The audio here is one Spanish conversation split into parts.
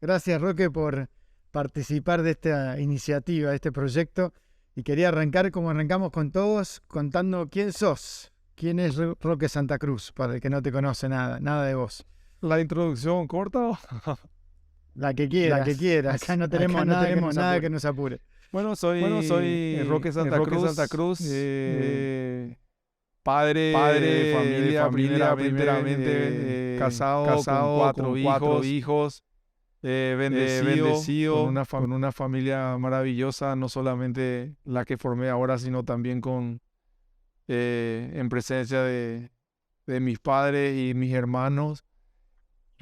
Gracias, Roque, por participar de esta iniciativa, de este proyecto. Y quería arrancar como arrancamos con todos, contando quién sos. ¿Quién es Roque Santa Cruz? Para el que no te conoce nada de vos. La introducción corta. La que quieras. Acá no tenemos nada que nos apure. Bueno, Bueno, soy soy Roque Santa Roque Cruz, Santa Cruz, padre padre de de familia, familia, primeramente, casado con casado con 4 4 hijos, hijos, bendecido bendecido con una familia maravillosa, no solamente la que formé ahora, sino también en presencia de mis padres y mis hermanos.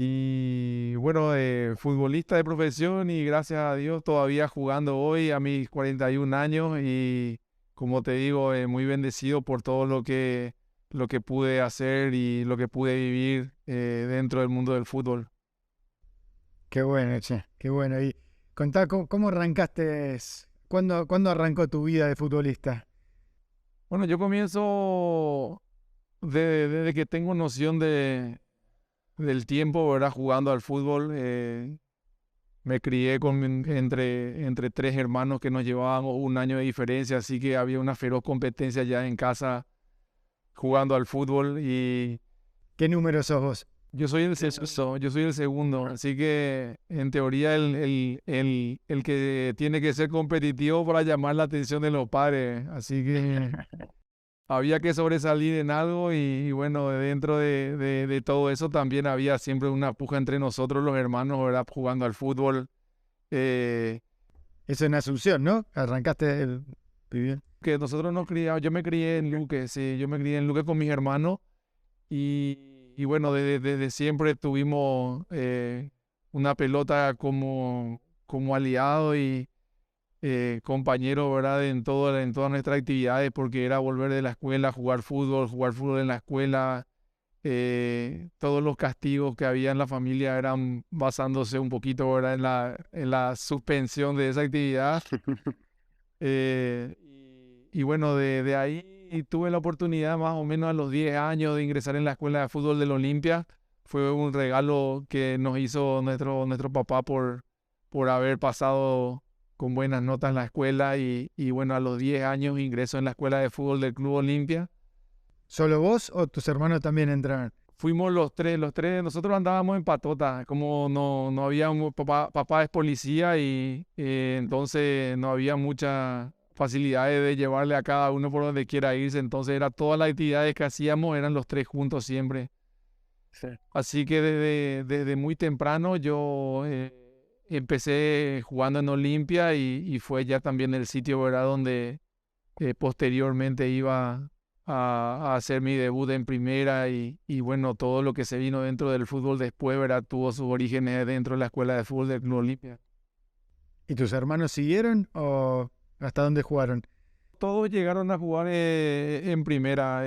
Y bueno, futbolista de profesión y gracias a Dios todavía jugando hoy a mis 41 años y como te digo, muy bendecido por todo lo que pude hacer y lo que pude vivir dentro del mundo del fútbol. Qué bueno, che, qué bueno. Y contá cómo arrancaste, cuándo arrancó tu vida de futbolista. Bueno, yo comienzo desde que tengo noción del tiempo, ¿verdad? Jugando al fútbol. Me crié entre tres hermanos que nos llevaban un año de diferencia, así que había una feroz competencia ya en casa jugando al fútbol y ¿Qué número sos vos? yo soy el segundo, así que en teoría el que tiene que ser competitivo para llamar la atención de los padres, así que había que sobresalir en algo y bueno, dentro de todo eso también había siempre una puja entre nosotros los hermanos, ¿verdad? Jugando al fútbol. Eh, Eso en Asunción, ¿no? Arrancaste el pibe. que nosotros nos criamos, yo me crié en Luque, sí, yo me crié en Luque con mis hermanos y bueno, desde siempre tuvimos una pelota como aliado y compañero, ¿verdad? En todas nuestras actividades, porque era volver de la escuela, jugar fútbol en la escuela, todos los castigos que había en la familia eran basándose un poquito, ¿verdad? En la suspensión de esa actividad. Eh, y bueno, de ahí tuve la oportunidad más o menos a los 10 años de ingresar en la escuela de fútbol del Olimpia. Fue un regalo que nos hizo nuestro papá por haber pasado con buenas notas en la escuela y bueno, a los 10 años ingreso en la escuela de fútbol del Club Olimpia. ¿Solo vos o tus hermanos también entraron? Fuimos los tres, nosotros andábamos en patota, como no había papá es policía y entonces no había mucha facilidades de llevarle a cada uno por donde quiera irse, entonces era todas las actividades que hacíamos eran los tres juntos siempre. Sí. Así que desde muy temprano yo empecé jugando en Olimpia y fue ya también el sitio, ¿verdad? Donde posteriormente iba a hacer mi debut en primera y bueno, todo lo que se vino dentro del fútbol después, ¿verdad? Tuvo sus orígenes dentro de la escuela de fútbol del Club Olimpia. ¿Y tus hermanos siguieron o hasta dónde jugaron? Todos llegaron a jugar en primera.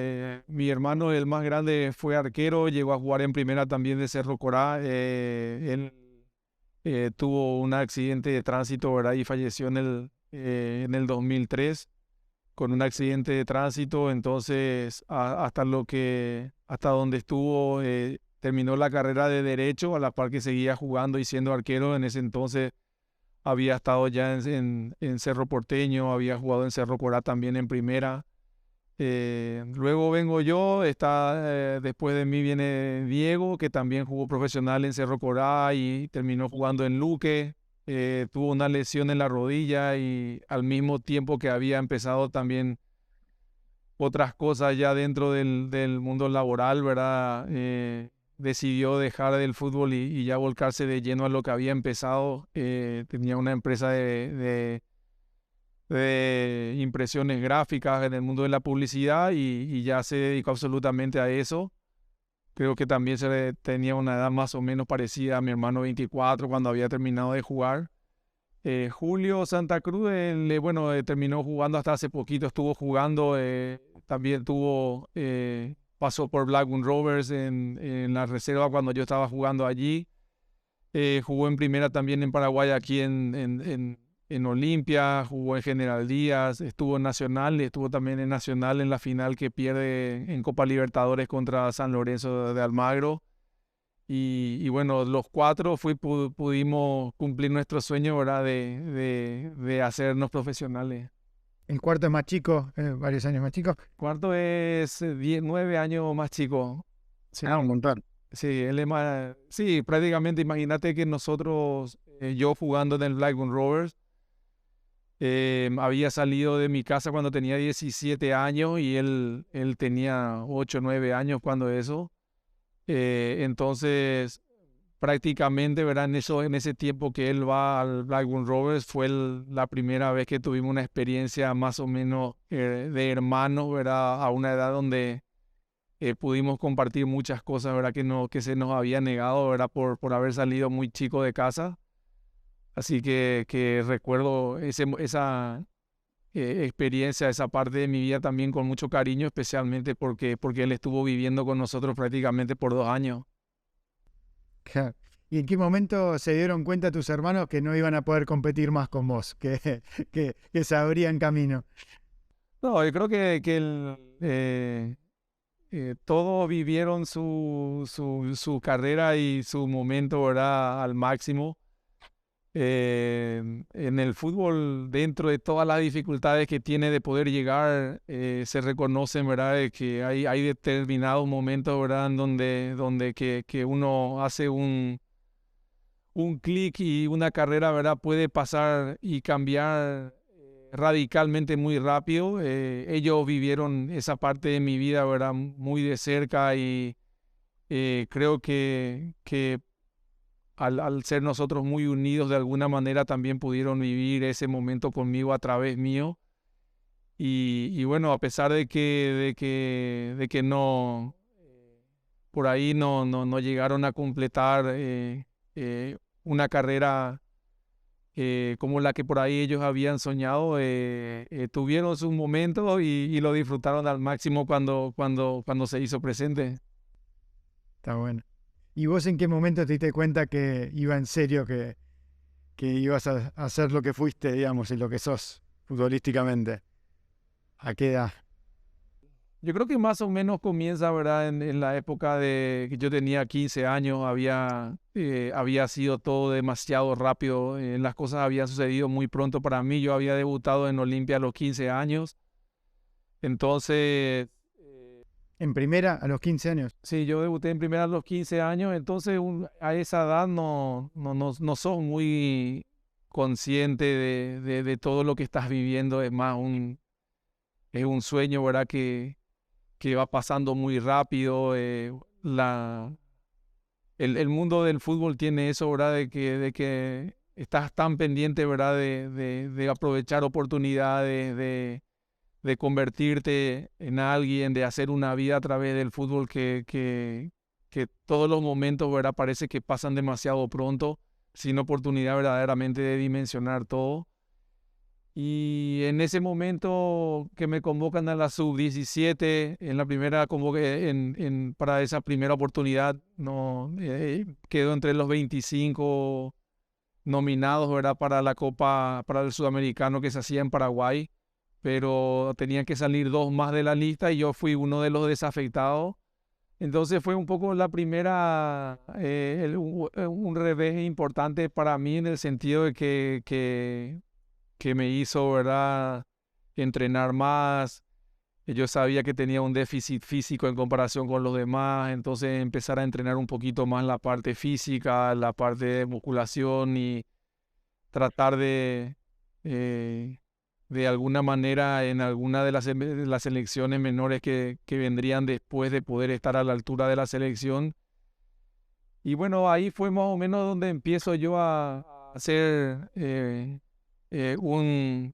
Mi hermano, el más grande, fue arquero, llegó a jugar en primera también de Cerro Corá. Él tuvo un accidente de tránsito, ¿verdad? Y falleció en el 2003 con un accidente de tránsito, entonces hasta donde estuvo, terminó la carrera de derecho, a la par que seguía jugando y siendo arquero. En ese entonces había estado ya en Cerro Porteño, había jugado en Cerro Corá también en primera. Luego vengo yo, después de mí viene Diego, que también jugó profesional en Cerro Corá y terminó jugando en Luque. Tuvo una lesión en la rodilla y al mismo tiempo que había empezado también otras cosas ya dentro del mundo laboral, ¿verdad? Decidió dejar el fútbol y ya volcarse de lleno a lo que había empezado. Tenía una empresa de impresiones gráficas en el mundo de la publicidad y ya se dedicó absolutamente a eso. Creo que también tenía una edad más o menos parecida a mi hermano 24 cuando había terminado de jugar. Julio Santa Cruz, bueno, terminó jugando hasta hace poquito, estuvo jugando, también pasó por Blackburn Rovers en la reserva cuando yo estaba jugando allí. Jugó en primera también en Paraguay, aquí en Olimpia, jugó en General Díaz, estuvo en Nacional, estuvo también en Nacional en la final que pierde en Copa Libertadores contra San Lorenzo de Almagro. Y bueno, los cuatro pudimos cumplir nuestro sueño, ¿verdad? De hacernos profesionales. El cuarto es más chico, varios años más chico. Cuarto es 9 años más chico. Sí, Ah, un montón. sí, él es más, sí, prácticamente imagínate que nosotros, yo jugando en el Blackburn Rovers, había salido de mi casa cuando tenía 17 años y él tenía 8 o 9 años cuando eso. Entonces, prácticamente, ¿verdad? En ese tiempo que él va al Blackburn Rovers fue la primera vez que tuvimos una experiencia más o menos de hermanos, ¿verdad? A una edad donde pudimos compartir muchas cosas, ¿verdad? Que se nos había negado, ¿verdad? Por haber salido muy chico de casa. Así que recuerdo esa experiencia, esa parte de mi vida también con mucho cariño, especialmente porque él estuvo viviendo con nosotros prácticamente por 2 años. Claro. ¿Y en qué momento se dieron cuenta tus hermanos que no iban a poder competir más con vos? Que se abrían camino. No, yo creo que todos vivieron su carrera y su momento, ¿verdad? Al máximo. En el fútbol, dentro de todas las dificultades que tiene de poder llegar, se reconocen, ¿verdad? De que hay determinados momentos, ¿verdad? En donde que uno hace un clic y una carrera, ¿verdad? Puede pasar y cambiar radicalmente muy rápido. Ellos vivieron esa parte de mi vida, ¿verdad? Muy de cerca y creo que al ser nosotros muy unidos de alguna manera también pudieron vivir ese momento conmigo a través mío. Y bueno, a pesar de que no, por ahí no llegaron a completar una carrera como la que por ahí ellos habían soñado, tuvieron sus momentos y lo disfrutaron al máximo cuando se hizo presente. Está bueno. ¿Y vos en qué momento te diste cuenta que iba en serio, que ibas a hacer lo que fuiste, digamos, y lo que sos futbolísticamente? ¿A qué edad? Yo creo que más o menos comienza, ¿verdad? En la época de que yo tenía 15 años, había sido todo demasiado rápido, las cosas habían sucedido muy pronto para mí, yo había debutado en Olimpia a los 15 años, entonces, ¿En primera a los 15 años? sí, yo debuté en primera a los 15 años, entonces a esa edad no sos muy consciente de todo lo que estás viviendo, es más es un sueño, ¿verdad? Que va pasando muy rápido. El mundo del fútbol tiene eso, ¿verdad? De que estás tan pendiente, ¿verdad? De aprovechar oportunidades, de convertirte en alguien, de hacer una vida a través del fútbol que todos los momentos, ¿verdad? Parece que pasan demasiado pronto, sin oportunidad verdaderamente de dimensionar todo. Y en ese momento que me convocan a la sub-17, en la primera convoque para esa primera oportunidad, no quedo entre los 25 nominados, ¿verdad? Para la Copa, para el Sudamericano que se hacía en Paraguay, pero tenían que salir dos más de la lista y yo fui uno de los desafectados. Entonces fue un poco la primera, un revés importante para mí en el sentido de que me hizo, ¿verdad? Entrenar más. Yo sabía que tenía un déficit físico en comparación con los demás, entonces empezar a entrenar un poquito más la parte física, la parte de musculación y tratar de alguna manera en alguna de las selecciones menores que vendrían después de poder estar a la altura de la selección. Y bueno, ahí fue más o menos donde empiezo yo a hacer un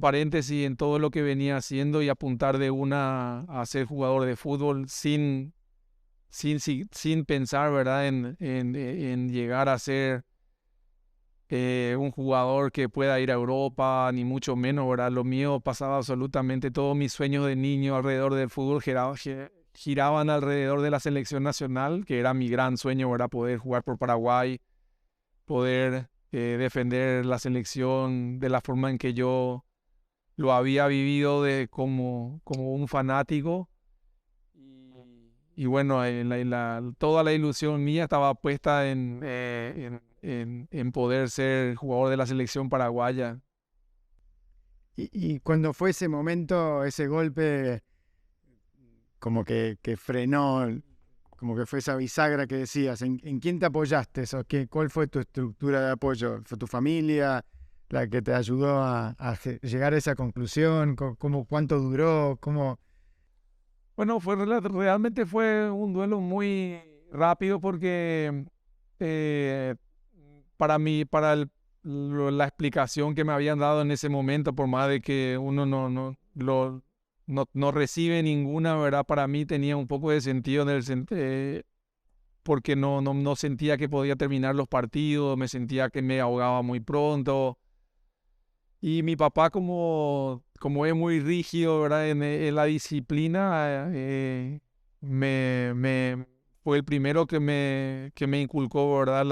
paréntesis en todo lo que venía haciendo y apuntar de una a ser jugador de fútbol sin pensar, ¿verdad? En llegar a ser un jugador que pueda ir a Europa, ni mucho menos, ¿verdad? Lo mío pasaba absolutamente, todos mis sueños de niño alrededor del fútbol giraban alrededor de la selección nacional, que era mi gran sueño, ¿verdad? Poder jugar por Paraguay, poder defender la selección de la forma en que yo lo había vivido como un fanático. y bueno, toda la ilusión mía estaba puesta en poder ser jugador de la selección paraguaya. Y cuando fue ese momento, ese golpe, como que frenó, como que fue esa bisagra que decías, ¿en quién te apoyaste? ¿Cuál fue tu estructura de apoyo? ¿Fue tu familia la que te ayudó a llegar a esa conclusión? ¿Cuánto duró? Bueno, realmente fue un duelo muy rápido porque eh, para la explicación que me habían dado en ese momento, por más de que uno no recibe ninguna, ¿verdad? Para mí tenía un poco de sentido porque no sentía que podía terminar los partidos, me sentía que me ahogaba muy pronto. Y mi papá, como es muy rígido, ¿verdad? En la disciplina, fue el primero que me inculcó, ¿verdad?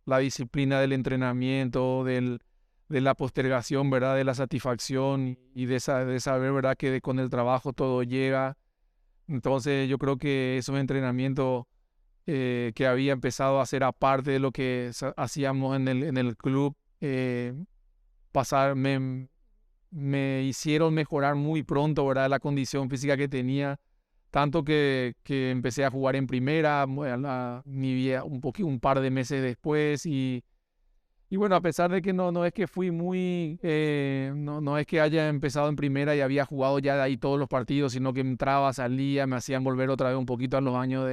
La disciplina del entrenamiento, de la postergación, ¿verdad? De la satisfacción y de saber, ¿verdad? Que con el trabajo todo llega. Entonces yo creo que esos entrenamientos que había empezado a hacer aparte de lo que hacíamos en el club, pasar, me hicieron mejorar muy pronto, ¿verdad? La condición física que tenía, tanto que empecé a jugar en primera, un par de meses después, y bueno, a pesar de que no es que fui muy, no es que haya empezado en primera y había jugado ya de ahí todos los partidos, sino que entraba, salía, me hacían volver otra vez un poquito a los años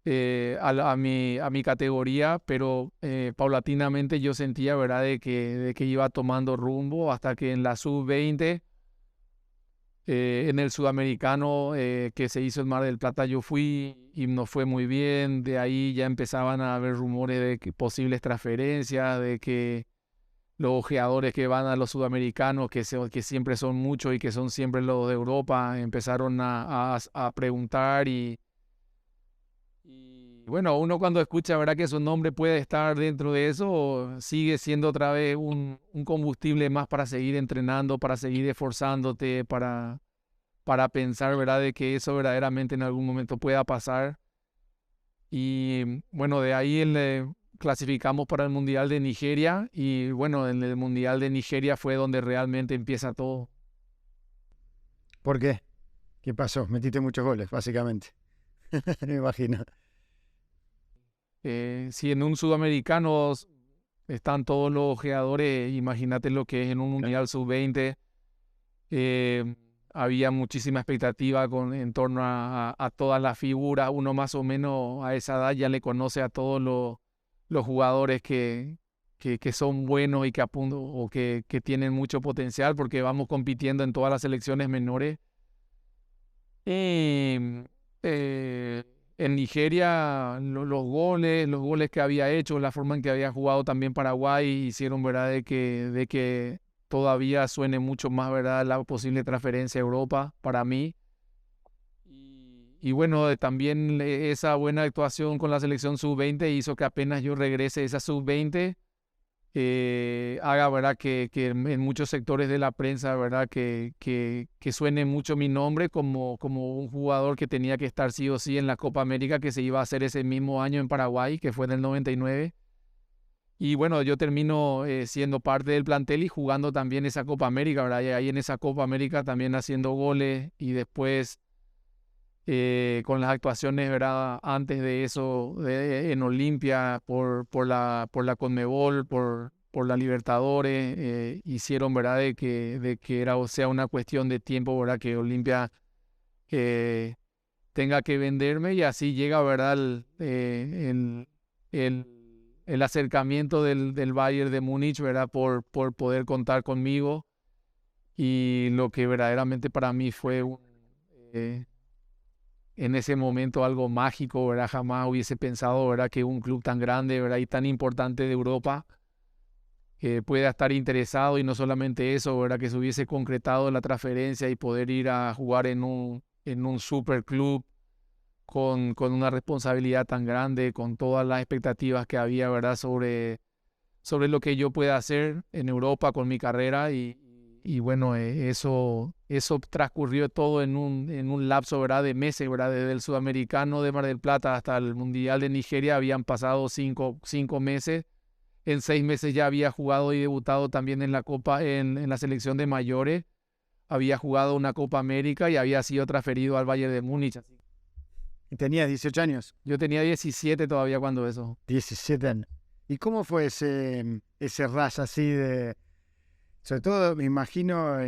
a mi categoría, pero paulatinamente yo sentía, ¿verdad?, de que iba tomando rumbo hasta que en la sub-20, en el sudamericano que se hizo en Mar del Plata, yo fui y nos fue muy bien. De ahí ya empezaban a haber rumores de que posibles transferencias, de que los ojeadores que van a los sudamericanos, que siempre son muchos y que son siempre los de Europa, empezaron a preguntar y bueno, uno cuando escucha, ¿verdad?, que su nombre puede estar dentro de eso, sigue siendo otra vez un combustible más para seguir entrenando, para seguir esforzándote, para pensar, ¿verdad?, de que eso verdaderamente en algún momento pueda pasar. Y bueno, de ahí clasificamos para el Mundial de Nigeria y bueno, en el Mundial de Nigeria fue donde realmente empieza todo. ¿Por qué? ¿Qué pasó? Metiste muchos goles, básicamente. Me imagino. Si en un sudamericano están todos los ojeadores, imagínate lo que es en un Mundial sub-20. eh, Había muchísima expectativa en torno a todas las figuras. Uno más o menos a esa edad ya le conoce a todos los jugadores que son buenos y que tienen mucho potencial porque vamos compitiendo en todas las selecciones menores. Em, eh, en Nigeria, los goles que había hecho, la forma en que había jugado también Paraguay, hicieron, ¿verdad?, de que todavía suene mucho más, ¿verdad?, la posible transferencia a Europa para mí. Y bueno, también esa buena actuación con la selección sub-20 hizo que apenas yo regrese a esa sub-20, haga, ¿verdad?, que en muchos sectores de la prensa, ¿verdad?, que suene mucho mi nombre como un jugador que tenía que estar sí o sí en la Copa América que se iba a hacer ese mismo año en Paraguay, que fue en el 99. Y bueno, yo termino siendo parte del plantel y jugando también esa Copa América, ¿verdad? Y ahí en esa Copa América también haciendo goles y después con las actuaciones, ¿verdad?, antes de eso en Olimpia por la Conmebol, por la Libertadores, hicieron, ¿verdad?, de que era, o sea, una cuestión de tiempo, ¿verdad?, que Olimpia eh, tenga que venderme y así llega, ¿verdad?, el, el acercamiento del Bayern de Múnich, ¿verdad?, por poder contar conmigo y lo que verdaderamente para mí fue eh, en ese momento algo mágico, ¿verdad? Jamás hubiese pensado, ¿verdad?, que un club tan grande, ¿verdad?, y tan importante de Europa pueda estar interesado y no solamente eso, ¿verdad?, que se hubiese concretado la transferencia y poder ir a jugar en un super club con una responsabilidad tan grande, con todas las expectativas que había, ¿verdad?, sobre lo que yo pueda hacer en Europa con mi carrera y bueno, eso transcurrió todo en un lapso, ¿verdad?, de meses, ¿verdad? Desde el Sudamericano de Mar del Plata hasta el Mundial de Nigeria habían pasado cinco meses. En 6 meses ya había jugado y debutado también en la Copa, en la selección de mayores. Había jugado una Copa América y había sido transferido al Bayern de Múnich. Y tenías 18 años. Yo tenía 17 todavía cuando eso. 17 años. ¿Y cómo fue ese rush así de... Sobre todo me imagino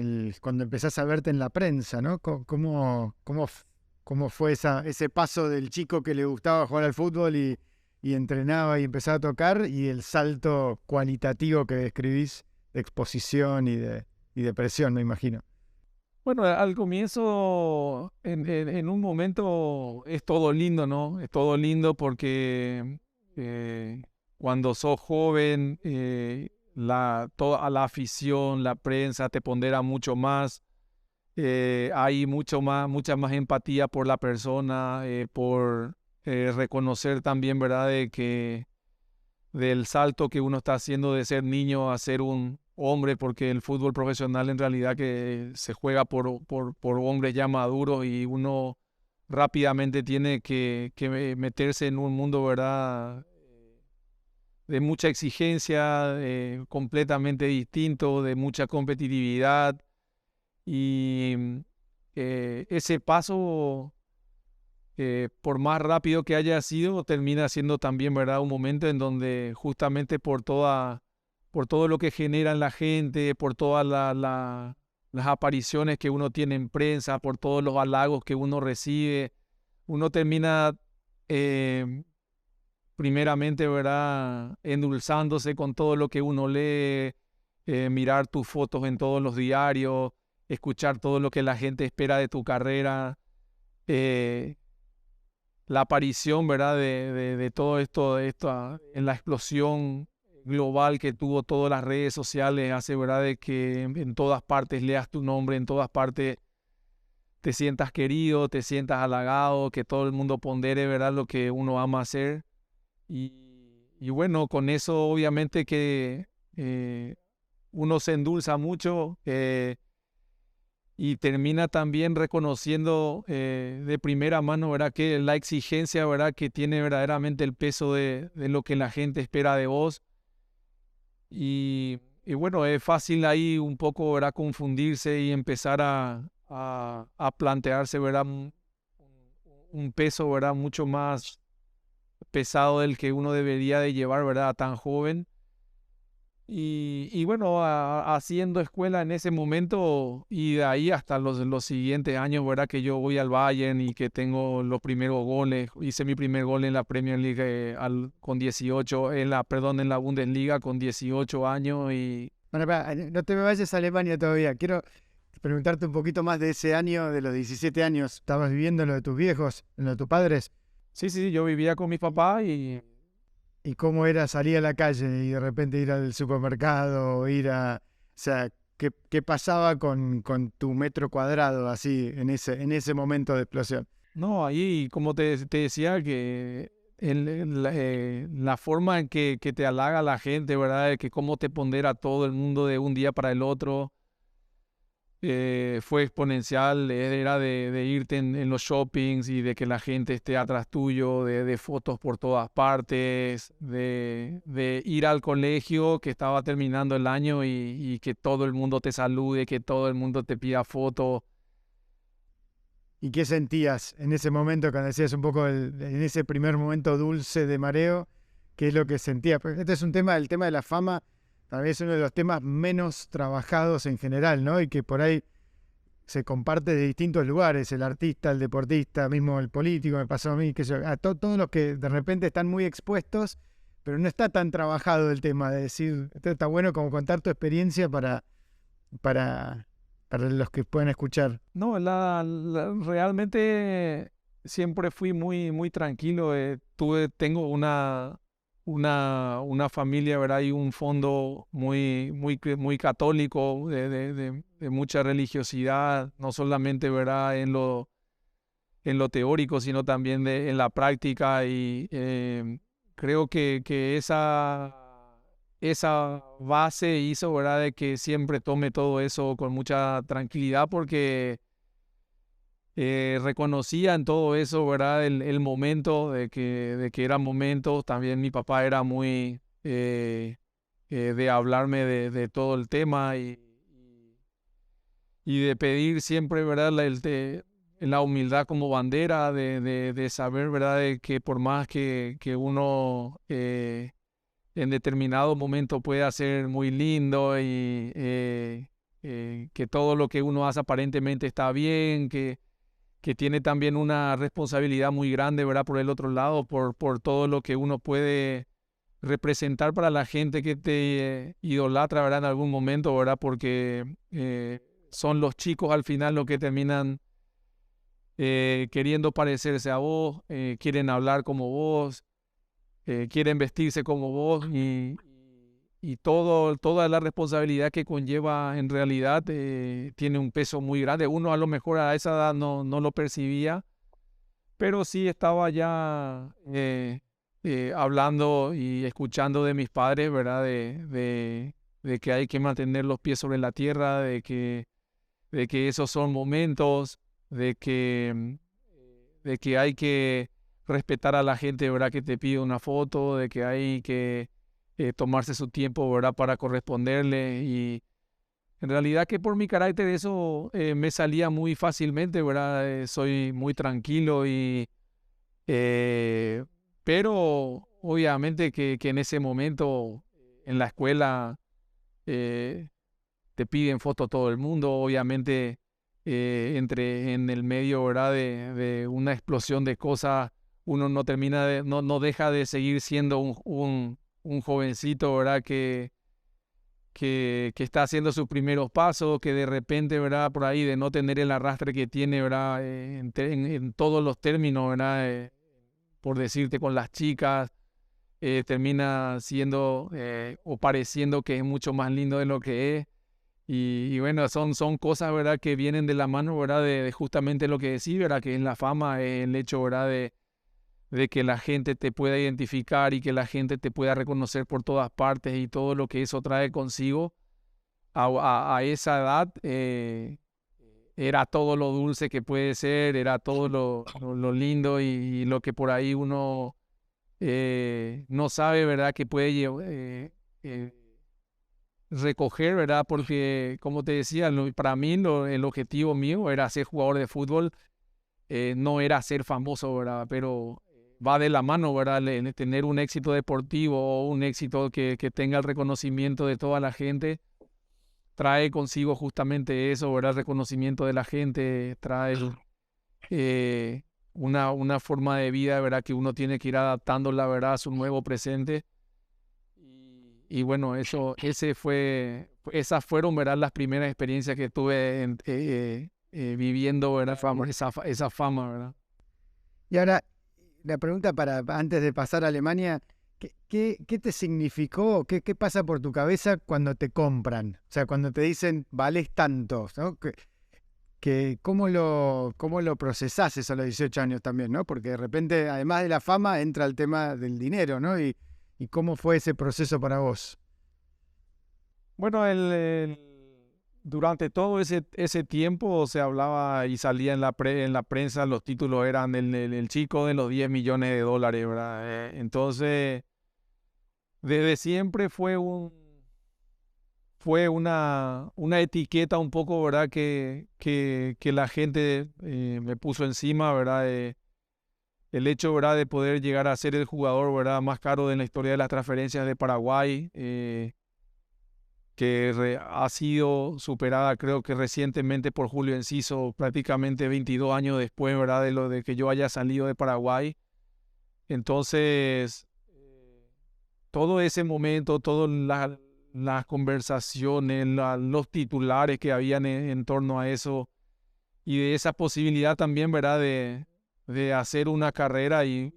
cuando empezás a verte en la prensa, ¿no? ¿Cómo fue ese paso del chico que le gustaba jugar al fútbol y entrenaba y empezaba a tocar y el salto cualitativo que describís de exposición y de presión, me imagino? Bueno, al comienzo, en un momento es todo lindo, ¿no? Es todo lindo porque cuando sos joven, toda la afición, la prensa te pondera mucho más. Hay mucha más empatía por la persona, por reconocer también, ¿verdad?, del salto que uno está haciendo de ser niño a ser un hombre, porque el fútbol profesional en realidad que se juega por hombres ya maduros y uno rápidamente tiene que meterse en un mundo, ¿verdad?, de mucha exigencia, completamente distinto, de mucha competitividad y ese paso, por más rápido que haya sido, termina siendo también, ¿verdad?, un momento en donde justamente por todo lo que genera en la gente, por todas las apariciones que uno tiene en prensa, por todos los halagos que uno recibe, uno termina primeramente, ¿verdad?, endulzándose con todo lo que uno lee, mirar tus fotos en todos los diarios, escuchar todo lo que la gente espera de tu carrera. La aparición, ¿verdad?, de todo esto, en la explosión global que tuvo todas las redes sociales, hace, ¿verdad?, de que en todas partes leas tu nombre, en todas partes te sientas querido, te sientas halagado, que todo el mundo pondere, ¿verdad?, lo que uno ama hacer. Y bueno, con eso obviamente que uno se endulza mucho, y termina también reconociendo de primera mano, ¿verdad?, que la exigencia, ¿verdad?, que tiene verdaderamente el peso de lo que la gente espera de vos. Y bueno, es fácil ahí un poco, ¿verdad?, confundirse y empezar a plantearse, ¿verdad?, un peso, ¿verdad?, mucho más pesado del que uno debería de llevar, ¿verdad?, a tan joven. Y bueno, haciendo escuela en ese momento y de ahí hasta los siguientes años, ¿verdad?, que yo voy al Bayern y que tengo los primeros goles. Hice mi primer gol en la Premier League con 18, en la Bundesliga con 18 años y... Bueno, no te me vayas a Alemania todavía. Quiero preguntarte un poquito más de ese año, de los 17 años. ¿Estabas viviendo en lo de tus viejos, en lo de tus padres? Sí, yo vivía con mis papás y... ¿Y cómo era salir a la calle y de repente ir al supermercado, o o sea, qué pasaba con tu metro cuadrado así en ese momento de explosión? No, ahí, como te decía, que la forma en que te halaga la gente, ¿verdad?, de que cómo te pondera todo el mundo de un día para el otro, fue exponencial. Era de irte en los shoppings y de que la gente esté atrás tuyo, de fotos por todas partes, de ir al colegio que estaba terminando el año y que todo el mundo te salude, que todo el mundo te pida fotos. ¿Y qué sentías en ese momento cuando decías un poco en ese primer momento dulce de mareo? ¿Qué es lo que sentías? Porque este es el tema de la fama, tal vez uno de los temas menos trabajados en general, ¿no? Y que por ahí se comparte de distintos lugares, el artista, el deportista, mismo el político, me pasó a mí, que todos los que de repente están muy expuestos, pero no está tan trabajado el tema de decir, esto está bueno como contar tu experiencia para los que pueden escuchar. No, realmente siempre fui muy, muy tranquilo. Tengo una familia, ¿verdad?, y un fondo muy católico, de mucha religiosidad, no solamente, ¿verdad?, en lo teórico, sino también en la práctica. Y creo que esa base hizo, ¿verdad?, de que siempre tome todo eso con mucha tranquilidad porque reconocía en todo eso, ¿verdad?, el momento de que eran momentos. También mi papá era muy de hablarme de todo el tema y de pedir siempre, ¿verdad?, la humildad como bandera, de saber, ¿verdad?, de que por más que uno en determinado momento pueda ser muy lindo y que todo lo que uno hace aparentemente está bien, que tiene también una responsabilidad muy grande, ¿verdad?, por el otro lado, por todo lo que uno puede representar para la gente que te idolatra, ¿verdad?, en algún momento, ¿verdad?, porque son los chicos al final los que terminan queriendo parecerse a vos, quieren hablar como vos, quieren vestirse como vos y toda la responsabilidad que conlleva en realidad tiene un peso muy grande. Uno a lo mejor a esa edad no lo percibía, pero sí estaba ya hablando y escuchando de mis padres, ¿verdad? De que hay que mantener los pies sobre la tierra, de que esos son momentos, de que hay que respetar a la gente, ¿verdad?, que te pide una foto, de que hay que tomarse su tiempo, ¿verdad?, para corresponderle. Y en realidad que por mi carácter eso me salía muy fácilmente, ¿verdad? Soy muy tranquilo eh, pero obviamente que en ese momento en la escuela eh, te piden foto todo el mundo, obviamente entre en el medio, ¿verdad?, de una explosión de cosas, uno no termina no deja de seguir siendo un jovencito, ¿verdad?, que está haciendo sus primeros pasos, que de repente, ¿verdad?, por ahí de no tener el arrastre que tiene, ¿verdad?, en todos los términos, ¿verdad?, por decirte con las chicas, termina siendo o pareciendo que es mucho más lindo de lo que es. Y bueno, son cosas, ¿verdad?, que vienen de la mano, ¿verdad?, de justamente lo que decís, ¿verdad?, que es la fama, el hecho, ¿verdad?, de que la gente te pueda identificar y que la gente te pueda reconocer por todas partes y todo lo que eso trae consigo. A esa edad era todo lo dulce que puede ser, era todo lo lindo y lo que por ahí uno no sabe, ¿verdad?, que puede recoger, ¿verdad? Porque, como te decía, para mí el objetivo mío era ser jugador de fútbol, no era ser famoso, ¿verdad? Pero va de la mano, ¿verdad? Tener un éxito deportivo o un éxito que tenga el reconocimiento de toda la gente, trae consigo justamente eso, ¿verdad? El reconocimiento de la gente, trae una forma de vida, ¿verdad?, que uno tiene que ir adaptando, la verdad, a su nuevo presente. Y bueno, esas fueron, ¿verdad?, las primeras experiencias que tuve viviendo, ¿verdad?, esa fama, ¿verdad? Y ahora, la pregunta para antes de pasar a Alemania, ¿qué te significó? ¿Qué pasa por tu cabeza cuando te compran? O sea, cuando te dicen, vales tanto, ¿no? ¿Cómo lo procesás eso a los 18 años también, ¿no? Porque de repente, además de la fama, entra el tema del dinero, ¿no? ¿Y cómo fue ese proceso para vos? Bueno, durante todo ese tiempo se hablaba y salía en la prensa, los títulos eran el chico de los 10 millones de dólares, ¿verdad? Entonces, desde siempre fue una etiqueta un poco, ¿verdad?, que la gente me puso encima, ¿verdad? El hecho, ¿verdad?, de poder llegar a ser el jugador, ¿verdad?, más caro de la historia de las transferencias de Paraguay, ha sido superada creo que recientemente por Julio Enciso, prácticamente 22 años después, ¿verdad?, de lo de que yo haya salido de Paraguay. Entonces, todo ese momento, todas las conversaciones, los titulares que habían en torno a eso y de esa posibilidad también, ¿verdad?, de hacer una carrera y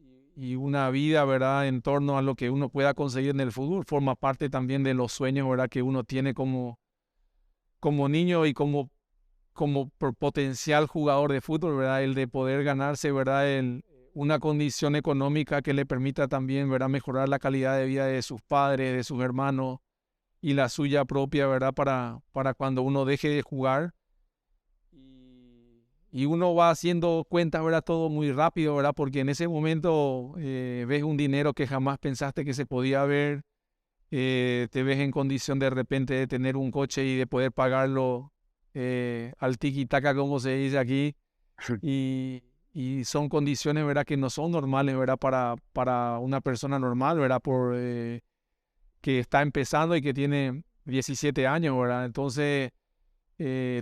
una vida, ¿verdad?, en torno a lo que uno pueda conseguir en el fútbol, forma parte también de los sueños, ¿verdad?, que uno tiene como niño y como potencial jugador de fútbol, ¿verdad?, el de poder ganarse, ¿verdad?, una condición económica que le permita también, ¿verdad?, mejorar la calidad de vida de sus padres, de sus hermanos y la suya propia, ¿verdad?, para cuando uno deje de jugar. Y uno va haciendo cuentas, ¿verdad?, todo muy rápido, ¿verdad?, porque en ese momento ves un dinero que jamás pensaste que se podía ver, te ves en condición de repente de tener un coche y de poder pagarlo al tiki-taka, como se dice aquí, y son condiciones, ¿verdad?, que no son normales, ¿verdad?, para una persona normal, ¿verdad?, que está empezando y que tiene 17 años, ¿verdad? Entonces,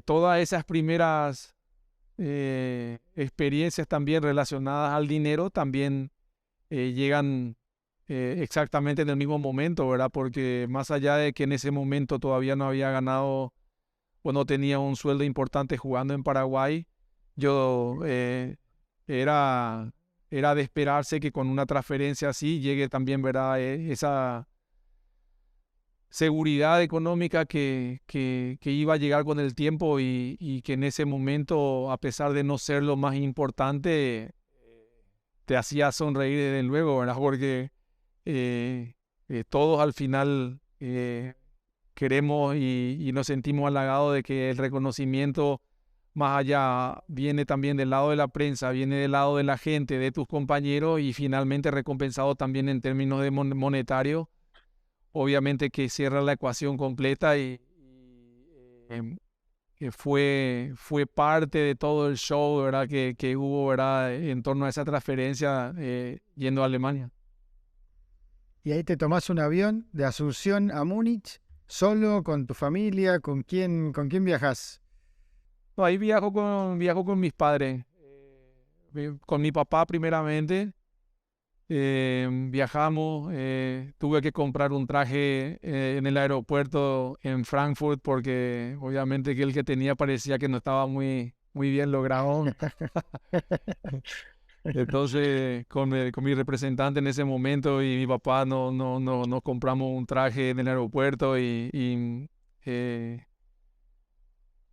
todas esas primeras experiencias también relacionadas al dinero también llegan exactamente en el mismo momento, ¿verdad? Porque más allá de que en ese momento todavía no había ganado o no tenía un sueldo importante jugando en Paraguay, yo era de esperarse que con una transferencia así llegue también, ¿verdad?, esa seguridad económica que iba a llegar con el tiempo y que en ese momento, a pesar de no ser lo más importante, te hacía sonreír desde luego, ¿verdad? Porque todos al final queremos y nos sentimos halagados de que el reconocimiento más allá viene también del lado de la prensa, viene del lado de la gente, de tus compañeros y finalmente recompensado también en términos de monetarios. Obviamente que cierra la ecuación completa em, que fue parte de todo el show, ¿verdad?, que hubo, ¿verdad?, en torno a esa transferencia yendo a Alemania. Y ahí te tomás un avión de Asunción a Múnich, solo, con tu familia, con quién viajás? No, ahí viajo con mis padres, con mi papá primeramente. Viajamos, tuve que comprar un traje en el aeropuerto en Frankfurt porque obviamente que el que tenía parecía que no estaba muy bien logrado. Entonces, con mi representante en ese momento y mi papá nos compramos un traje en el aeropuerto y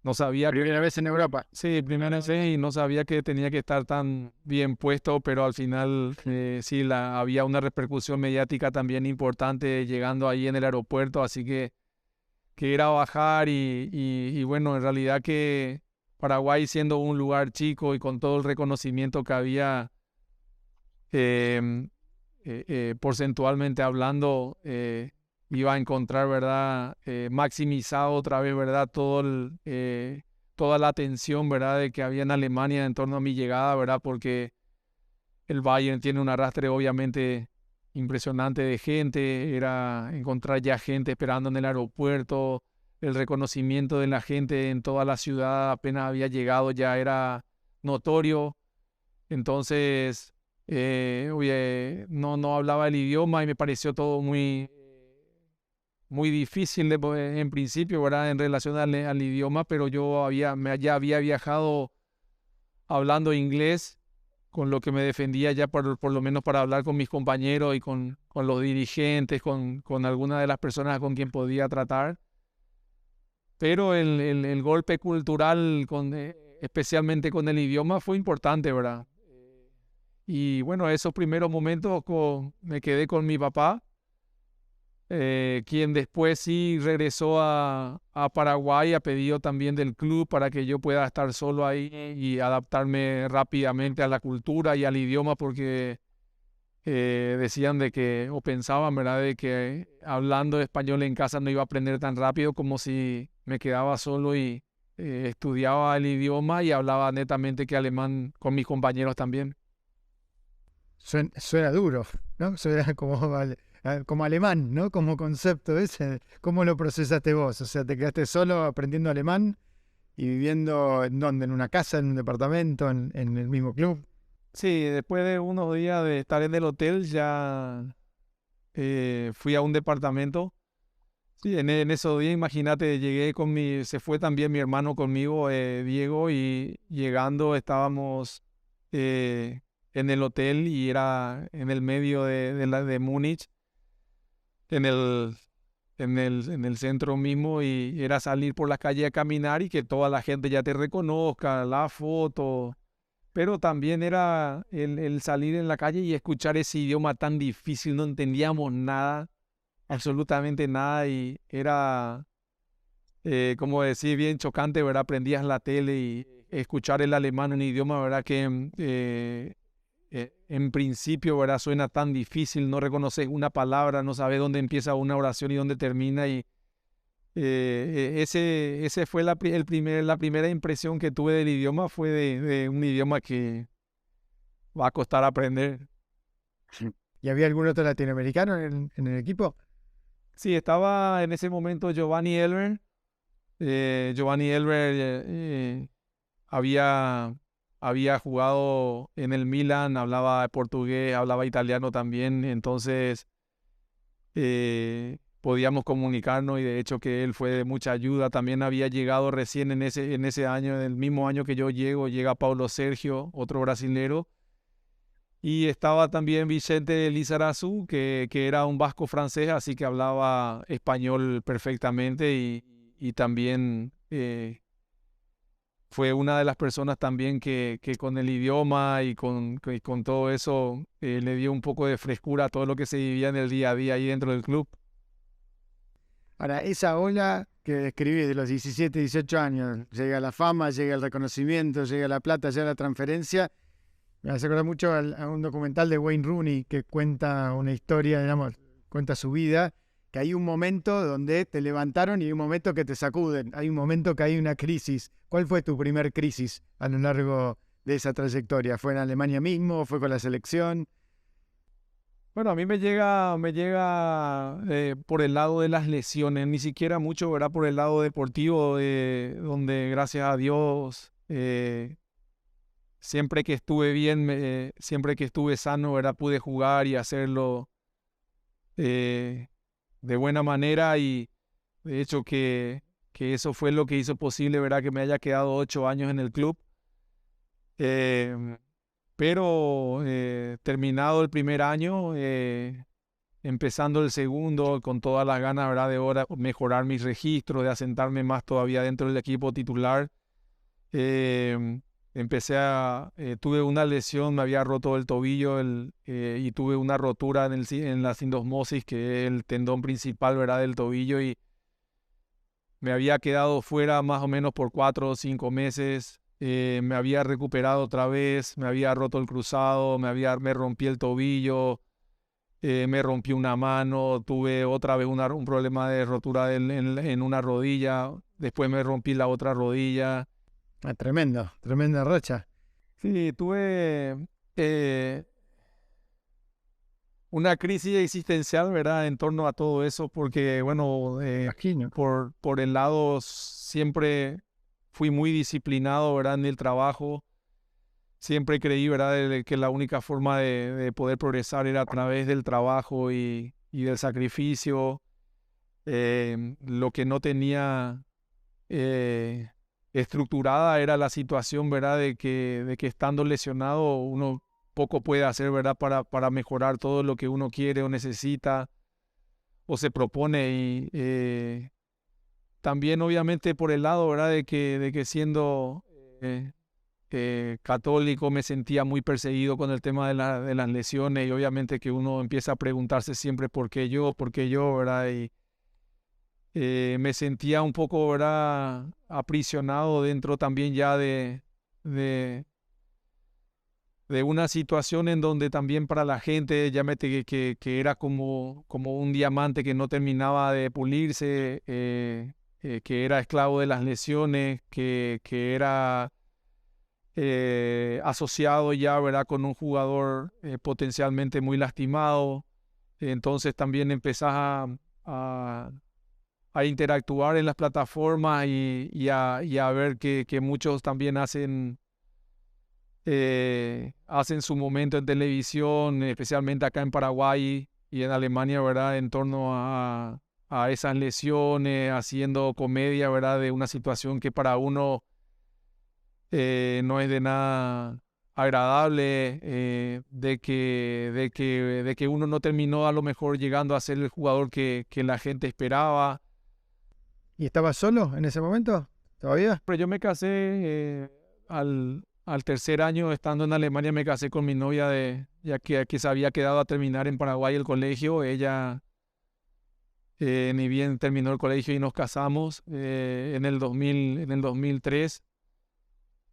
no sabía. Primera vez en Europa. Sí, primera vez y no sabía que tenía que estar tan bien puesto, pero al final sí, había una repercusión mediática también importante llegando ahí en el aeropuerto, así que era bajar y bueno, en realidad que Paraguay siendo un lugar chico y con todo el reconocimiento que había em, porcentualmente hablando, iba a encontrar, ¿verdad?, maximizado otra vez, ¿verdad?, toda la atención, ¿verdad?, de que había en Alemania en torno a mi llegada, ¿verdad?, porque el Bayern tiene un arrastre obviamente impresionante de gente, era encontrar ya gente esperando en el aeropuerto, el reconocimiento de la gente en toda la ciudad apenas había llegado ya era notorio, entonces oye, no hablaba el idioma y me pareció todo muy difícil en principio, ¿verdad?, en relación al idioma, pero yo ya había viajado hablando inglés, con lo que me defendía ya por lo menos para hablar con mis compañeros y con los dirigentes, con algunas de las personas con quien podía tratar. Pero el golpe cultural, especialmente con el idioma, fue importante, ¿verdad? Y bueno, esos primeros momentos me quedé con mi papá, quien después sí regresó a Paraguay, a pedido también del club para que yo pueda estar solo ahí y adaptarme rápidamente a la cultura y al idioma, porque decían de que, o pensaban, ¿verdad?, de que hablando español en casa no iba a aprender tan rápido como si me quedaba solo y estudiaba el idioma y hablaba netamente que alemán con mis compañeros también. Suena duro, ¿no? Suena como alemán, ¿no? Como concepto ese. ¿Cómo lo procesaste vos? O sea, te quedaste solo aprendiendo alemán y viviendo ¿en dónde? ¿En una casa, en un departamento, en el mismo club? Sí, después de unos días de estar en el hotel ya fui a un departamento. Sí, en esos días, imagínate, se fue también mi hermano conmigo, Diego, y llegando estábamos eh, en el hotel y era en el medio de Múnich, en el centro mismo, y era salir por las calles a caminar y que toda la gente ya te reconozca, la foto. pero también era el salir en la calle y escuchar ese idioma tan difícil, no entendíamos nada, absolutamente nada, y era, como decir, bien chocante, ¿verdad? Aprendías la tele y escuchar el alemán en idioma, ¿verdad? Que en principio, ¿verdad? Suena tan difícil, no reconoces una palabra, no sabes dónde empieza una oración y dónde termina, y ese fue la primera impresión que tuve del idioma, fue de un idioma que va a costar aprender. ¿Y había algún otro latinoamericano en el equipo? Sí, estaba en ese momento Giovanni Elber. Giovanni Elber había jugado en el Milan, hablaba portugués, hablaba italiano también, entonces podíamos comunicarnos, y de hecho que él fue de mucha ayuda. También había llegado recién en ese año, en el mismo año que yo llega Paulo Sergio, otro brasilero, y estaba también Vicente Lizarazu, que era un vasco francés, así que hablaba español perfectamente, y también fue una de las personas también que con el idioma y con todo eso le dio un poco de frescura a todo lo que se vivía en el día a día ahí dentro del club. Ahora, esa ola que describí de los 17, 18 años, llega la fama, llega el reconocimiento, llega la plata, llega la transferencia. Me hace acordar mucho a un documental de Wayne Rooney que cuenta una historia, digamos, cuenta su vida, que hay un momento donde te levantaron y hay un momento que te sacuden, hay un momento que hay una crisis. ¿Cuál fue tu primer crisis a lo largo de esa trayectoria? ¿Fue en Alemania mismo? ¿Fue con la selección? Bueno, a mí me llega por el lado de las lesiones, ni siquiera mucho, ¿verdad? Por el lado deportivo, donde gracias a Dios, siempre que estuve bien, siempre que estuve sano, ¿verdad? Pude jugar y hacerlo eh, de buena manera, y de hecho que eso fue lo que hizo posible, ¿verdad? Que me haya quedado 8 años en el club. Em, pero terminado el primer año, empezando el segundo, con todas las ganas, ¿verdad? De ahora mejorar mis registros, de asentarme más todavía dentro del equipo titular. em, tuve una lesión, me había roto el tobillo, y tuve una rotura en la sindosmosis, que es el tendón principal, ¿verdad? Del tobillo, y me había quedado fuera más o menos por 4 o 5 meses. Me había recuperado otra vez, me había roto el cruzado, me rompí el tobillo, me rompí una mano, tuve otra vez un problema de rotura en una rodilla, después me rompí la otra rodilla. Ah, tremendo, tremenda racha. Sí, tuve una crisis existencial, ¿verdad? En torno a todo eso, porque, bueno, Imagino. por el lado siempre fui muy disciplinado, ¿verdad? En el trabajo. Siempre creí, ¿verdad? Que la única forma de poder progresar era a través del trabajo y del sacrificio. Lo que no tenía eh, estructurada era la situación, ¿verdad? De que estando lesionado uno poco puede hacer, ¿verdad? Para mejorar todo lo que uno quiere o necesita o se propone. Y también obviamente por el lado, ¿verdad? De que siendo católico me sentía muy perseguido con el tema de las lesiones, y obviamente que uno empieza a preguntarse siempre por qué yo, ¿verdad? Y me sentía un poco, ¿verdad? Aprisionado dentro también ya de, de una situación en donde también para la gente ya que era como un diamante que no terminaba de pulirse, que era esclavo de las lesiones, que era asociado ya, ¿verdad? Con un jugador potencialmente muy lastimado. Entonces también empezás a, a interactuar en las plataformas, y a ver que muchos también hacen su momento en televisión, especialmente acá en Paraguay y en Alemania, ¿verdad? En torno a esas lesiones, haciendo comedia, ¿verdad? De una situación que para uno no es de nada agradable, de que uno no terminó a lo mejor llegando a ser el jugador que la gente esperaba. ¿Y estabas solo en ese momento? ¿Todavía? Pero yo me casé al tercer año estando en Alemania me casé con mi novia, ya que se había quedado a terminar en Paraguay el colegio. Ella ni bien terminó el colegio y nos casamos en el 2003.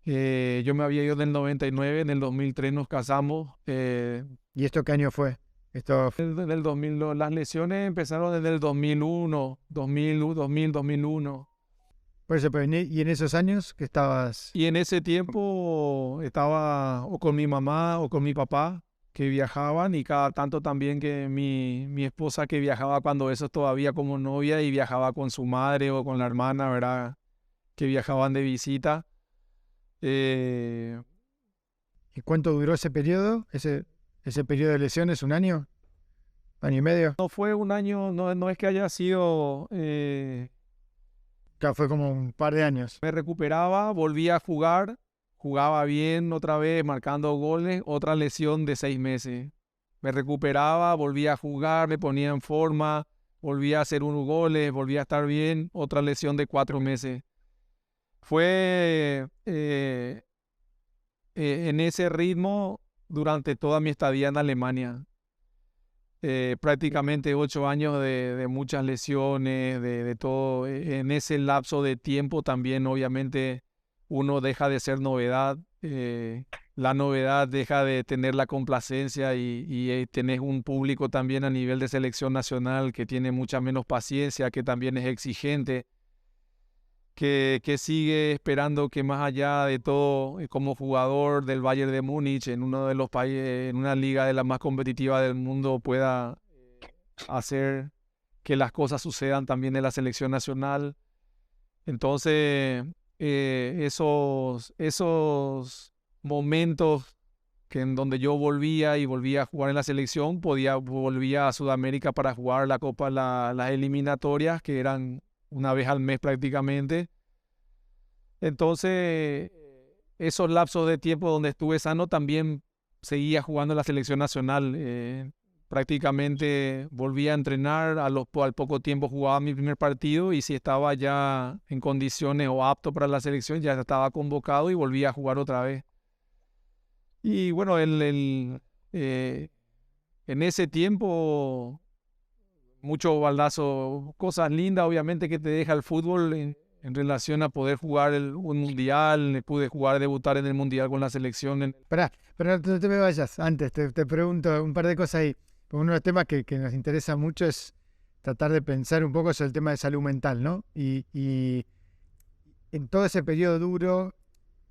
Yo me había ido en el 99, en el 2003 nos casamos. ¿Y esto qué año fue? En el 2000, las lesiones empezaron desde el 2001, 2001. Por eso, pero ¿y en esos años que estabas? Y en ese tiempo estaba o con mi mamá o con mi papá que viajaban, y cada tanto también que mi esposa que viajaba cuando eso todavía como novia, y viajaba con su madre o con la hermana, ¿verdad? Que viajaban de visita. Eh, ¿Y cuánto duró ese periodo? ¿Ese periodo de lesiones? ¿Un año? ¿Año y medio? no fue un año, no es que haya sido... Claro, fue como un par de años. me recuperaba, volvía a jugar, jugaba bien otra vez, marcando goles, otra lesión de 6 meses. Me recuperaba, volvía a jugar, me ponía en forma, volvía a hacer unos goles, volvía a estar bien, otra lesión de 4 meses. Fue en ese ritmo durante toda mi estadía en Alemania. Prácticamente 8 años de muchas lesiones, de todo. En ese lapso de tiempo también obviamente uno deja de ser novedad. La novedad deja de tener la complacencia, y tenés un público también a nivel de selección nacional que tiene mucha menos paciencia, que también es exigente, que sigue esperando que más allá de todo, como jugador del Bayern de Múnich, en uno de los países, en una liga de las más competitivas del mundo, pueda hacer que las cosas sucedan también en la selección nacional. Entonces, esos momentos que en donde yo volvía a jugar en la selección, volvía a Sudamérica para jugar la Copa, las eliminatorias, que eran una vez al mes prácticamente. Entonces, esos lapsos de tiempo donde estuve sano, también seguía jugando en la selección nacional. Prácticamente volvía a entrenar, al poco tiempo jugaba mi primer partido, y si estaba ya en condiciones o apto para la selección, ya estaba convocado y volvía a jugar otra vez. Y bueno, en ese tiempo, mucho baldazo, cosas lindas obviamente que te deja el fútbol en relación a poder jugar un mundial. Pude jugar, debutar en el mundial con la selección. Esperá, pero no te me vayas. Antes te pregunto un par de cosas ahí. Porque uno de los temas que nos interesa mucho es tratar de pensar un poco sobre el tema de salud mental, ¿no? Y en todo ese periodo duro,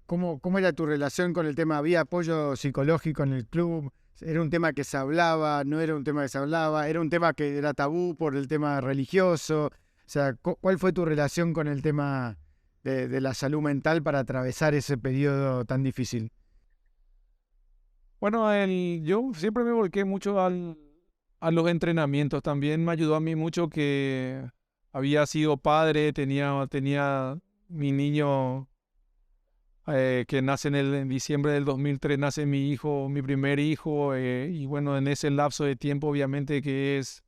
¿cómo era tu relación con el tema? ¿Había apoyo psicológico en el club? ¿Era un tema que se hablaba? ¿No era un tema que se hablaba? ¿Era un tema que era tabú por el tema religioso? O sea, ¿cuál fue tu relación con el tema de la salud mental para atravesar ese periodo tan difícil? Bueno, yo siempre me volqué mucho a los entrenamientos. También me ayudó a mí mucho que había sido padre, tenía mi niño que nace en diciembre del 2003, nace mi hijo, mi primer hijo. Y bueno, en ese lapso de tiempo obviamente que es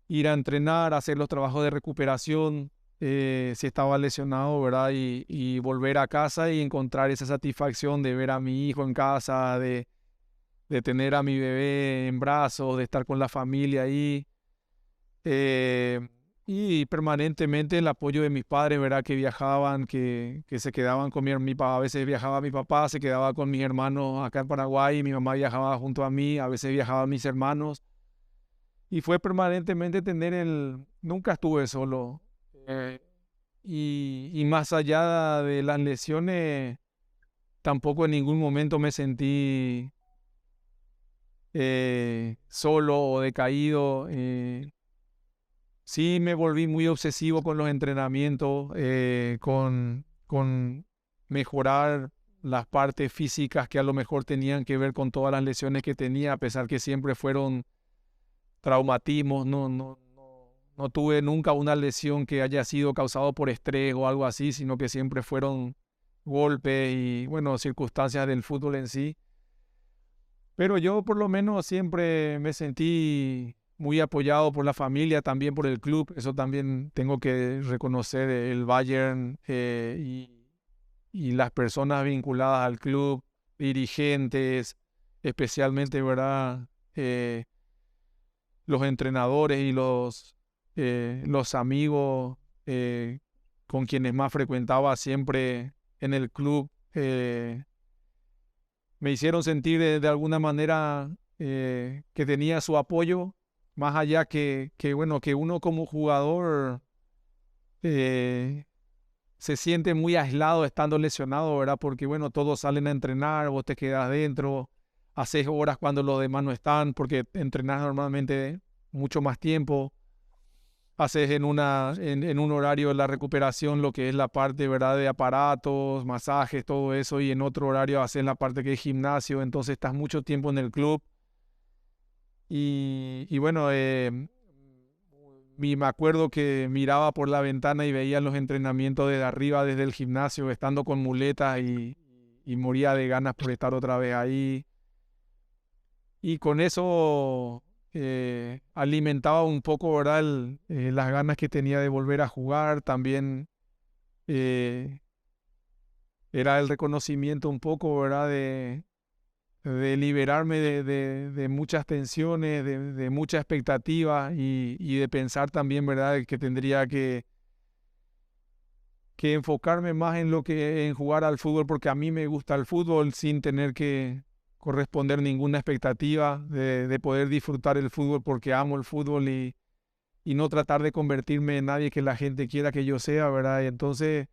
ir a entrenar, hacer los trabajos de recuperación, si estaba lesionado, ¿verdad? Y volver a casa y encontrar esa satisfacción de ver a mi hijo en casa, de tener a mi bebé en brazos, de estar con la familia ahí. Y permanentemente el apoyo de mis padres, ¿verdad? Que viajaban, que se quedaban con mi papá. A veces viajaba mi papá, se quedaba con mis hermanos acá en Paraguay, y mi mamá viajaba junto a mí, a veces viajaban mis hermanos. Y fue permanentemente nunca estuve solo. Eh, y más allá de las lesiones, tampoco en ningún momento me sentí solo o decaído. Sí me volví muy obsesivo con los entrenamientos, con mejorar las partes físicas que a lo mejor tenían que ver con todas las lesiones que tenía, a pesar que siempre fueron traumatismos. No tuve nunca una lesión que haya sido causado por estrés o algo así, sino que siempre fueron golpes y, bueno, circunstancias del fútbol en sí. Pero yo por lo menos siempre me sentí muy apoyado por la familia, también por el club. Eso también tengo que reconocer, el Bayern, y las personas vinculadas al club, dirigentes, especialmente, ¿verdad? Los entrenadores y los amigos con quienes más frecuentaba siempre en el club, me hicieron sentir de alguna manera que tenía su apoyo, más allá bueno, que uno como jugador eh, se siente muy aislado estando lesionado, ¿verdad? Porque, bueno, todos salen a entrenar, vos te quedas dentro, haces horas cuando los demás no están, porque entrenás normalmente mucho más tiempo. Haces en un horario de la recuperación lo que es la parte, ¿verdad? De aparatos, masajes, todo eso, y en otro horario haces la parte que es gimnasio, entonces estás mucho tiempo en el club. Y bueno, me acuerdo que miraba por la ventana y veía los entrenamientos desde arriba, desde el gimnasio, estando con muletas y moría de ganas por estar otra vez ahí. Y con eso alimentaba un poco, ¿verdad? Las ganas que tenía de volver a jugar. También eh, era el reconocimiento un poco, ¿verdad? De liberarme de muchas tensiones, de mucha expectativa y de pensar también, ¿verdad? Que tendría que enfocarme más en jugar al fútbol, porque a mí me gusta el fútbol sin tener que corresponder ninguna expectativa de poder disfrutar el fútbol porque amo el fútbol y no tratar de convertirme en nadie que la gente quiera que yo sea, ¿verdad? Y entonces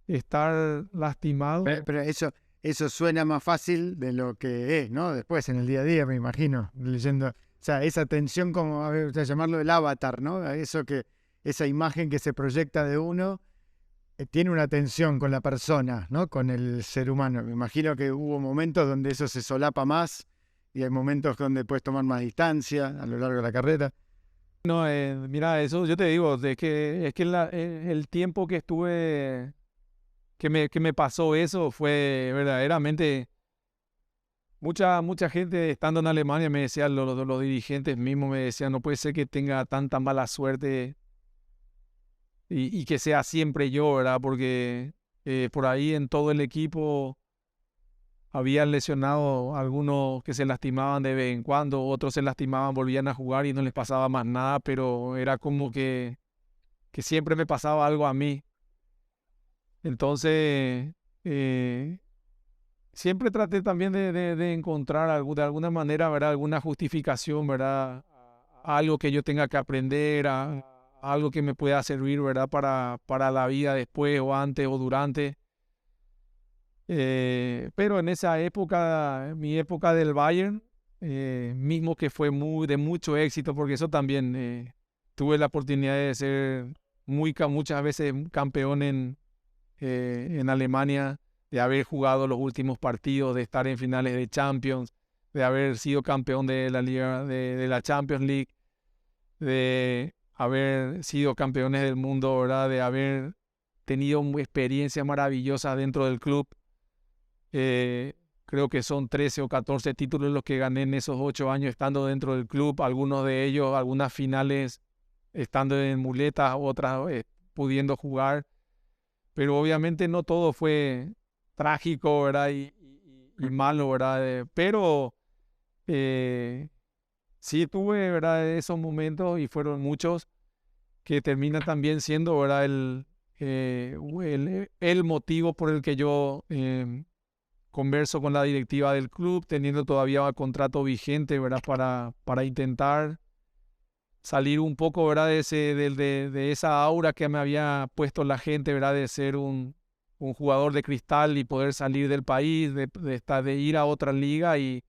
estar lastimado. Pero eso suena más fácil de lo que es, ¿no? Después, en el día a día, me imagino, leyendo. O sea, esa tensión, como a ver, o sea, llamarlo el avatar, ¿no? Esa imagen que se proyecta de uno tiene una tensión con la persona, ¿no? Con el ser humano. Me imagino que hubo momentos donde eso se solapa más y hay momentos donde puedes tomar más distancia a lo largo de la carrera. No, mira, eso yo te digo, es que el tiempo que estuve, que me pasó eso fue verdaderamente. Mucha gente estando en Alemania me decía, los dirigentes mismos me decían, no puede ser que tenga tanta mala suerte y que sea siempre yo, ¿verdad? Porque por ahí en todo el equipo habían lesionado algunos que se lastimaban de vez en cuando, otros se lastimaban, volvían a jugar y no les pasaba más nada, pero era como que siempre me pasaba algo a mí. Entonces, eh, siempre traté también de encontrar de alguna manera, ¿verdad? Alguna justificación, ¿verdad? A algo que yo tenga que aprender, a algo que me pueda servir, ¿verdad? Para la vida después o antes o durante. Pero en esa época, mi época del Bayern, mismo que fue de mucho éxito, porque eso también tuve la oportunidad de ser muchas veces campeón en Alemania, de haber jugado los últimos partidos, de estar en finales de Champions, de haber sido campeón de la Liga, de la Champions League, de haber sido campeones del mundo, ¿verdad? De haber tenido experiencias maravillosas dentro del club. Eh, Creo que son 13 o 14 títulos los que gané en esos 8 años estando dentro del club, algunos de ellos, algunas finales estando en muletas, otras pudiendo jugar, pero obviamente no todo fue trágico, ¿verdad? Y malo, ¿verdad? Pero eh, sí tuve, ¿verdad? Esos momentos y fueron muchos que terminan también siendo, ¿verdad? El motivo por el que yo converso con la directiva del club, teniendo todavía el contrato vigente, ¿verdad? Para intentar salir un poco, ¿verdad? De esa aura que me había puesto la gente, ¿verdad? De ser un jugador de cristal y poder salir del país, de ir a otra liga y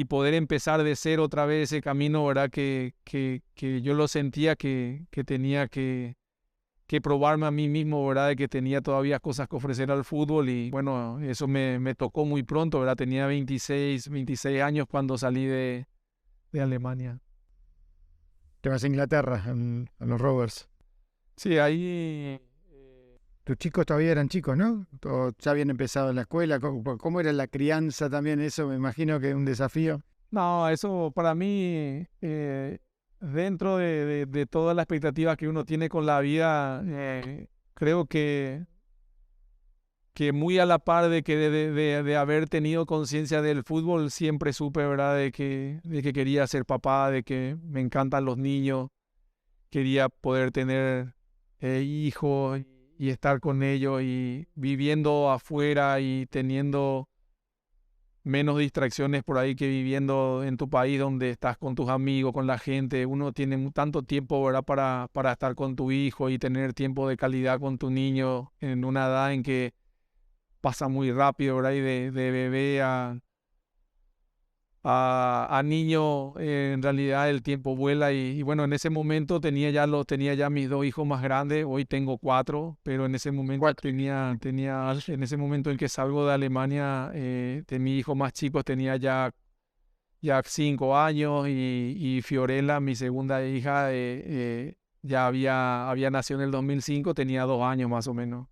poder empezar de cero otra vez ese camino, ¿verdad? Que yo lo sentía que tenía que probarme a mí mismo, ¿verdad? De que tenía todavía cosas que ofrecer al fútbol y bueno, eso me tocó muy pronto, ¿verdad? Tenía 26 años cuando salí de Alemania. Te vas a Inglaterra, a los Rovers. Sí, ahí Tus chicos todavía eran chicos, ¿no? ¿O ya habían empezado la escuela? ¿Cómo era la crianza también? Eso me imagino que es un desafío. no, eso para mí, dentro de todas las expectativas que uno tiene con la vida, creo que que muy a la par de que de haber tenido conciencia del fútbol, siempre supe, ¿verdad?, de que quería ser papá, de que me encantan los niños, quería poder tener hijos y estar con ellos y viviendo afuera y teniendo menos distracciones por ahí que viviendo en tu país donde estás con tus amigos, con la gente. Uno tiene tanto tiempo, ¿verdad?, para estar con tu hijo y tener tiempo de calidad con tu niño en una edad en que pasa muy rápido, ¿verdad? Y de bebé a niño, en realidad el tiempo vuela y bueno, en ese momento tenía ya mis dos hijos más grandes. Hoy tengo cuatro, pero en ese momento en ese momento en que salgo de Alemania, de mi hijo más chico tenía ya 5 años y Fiorella, mi segunda hija, ya había nacido en el 2005, tenía 2 años más o menos.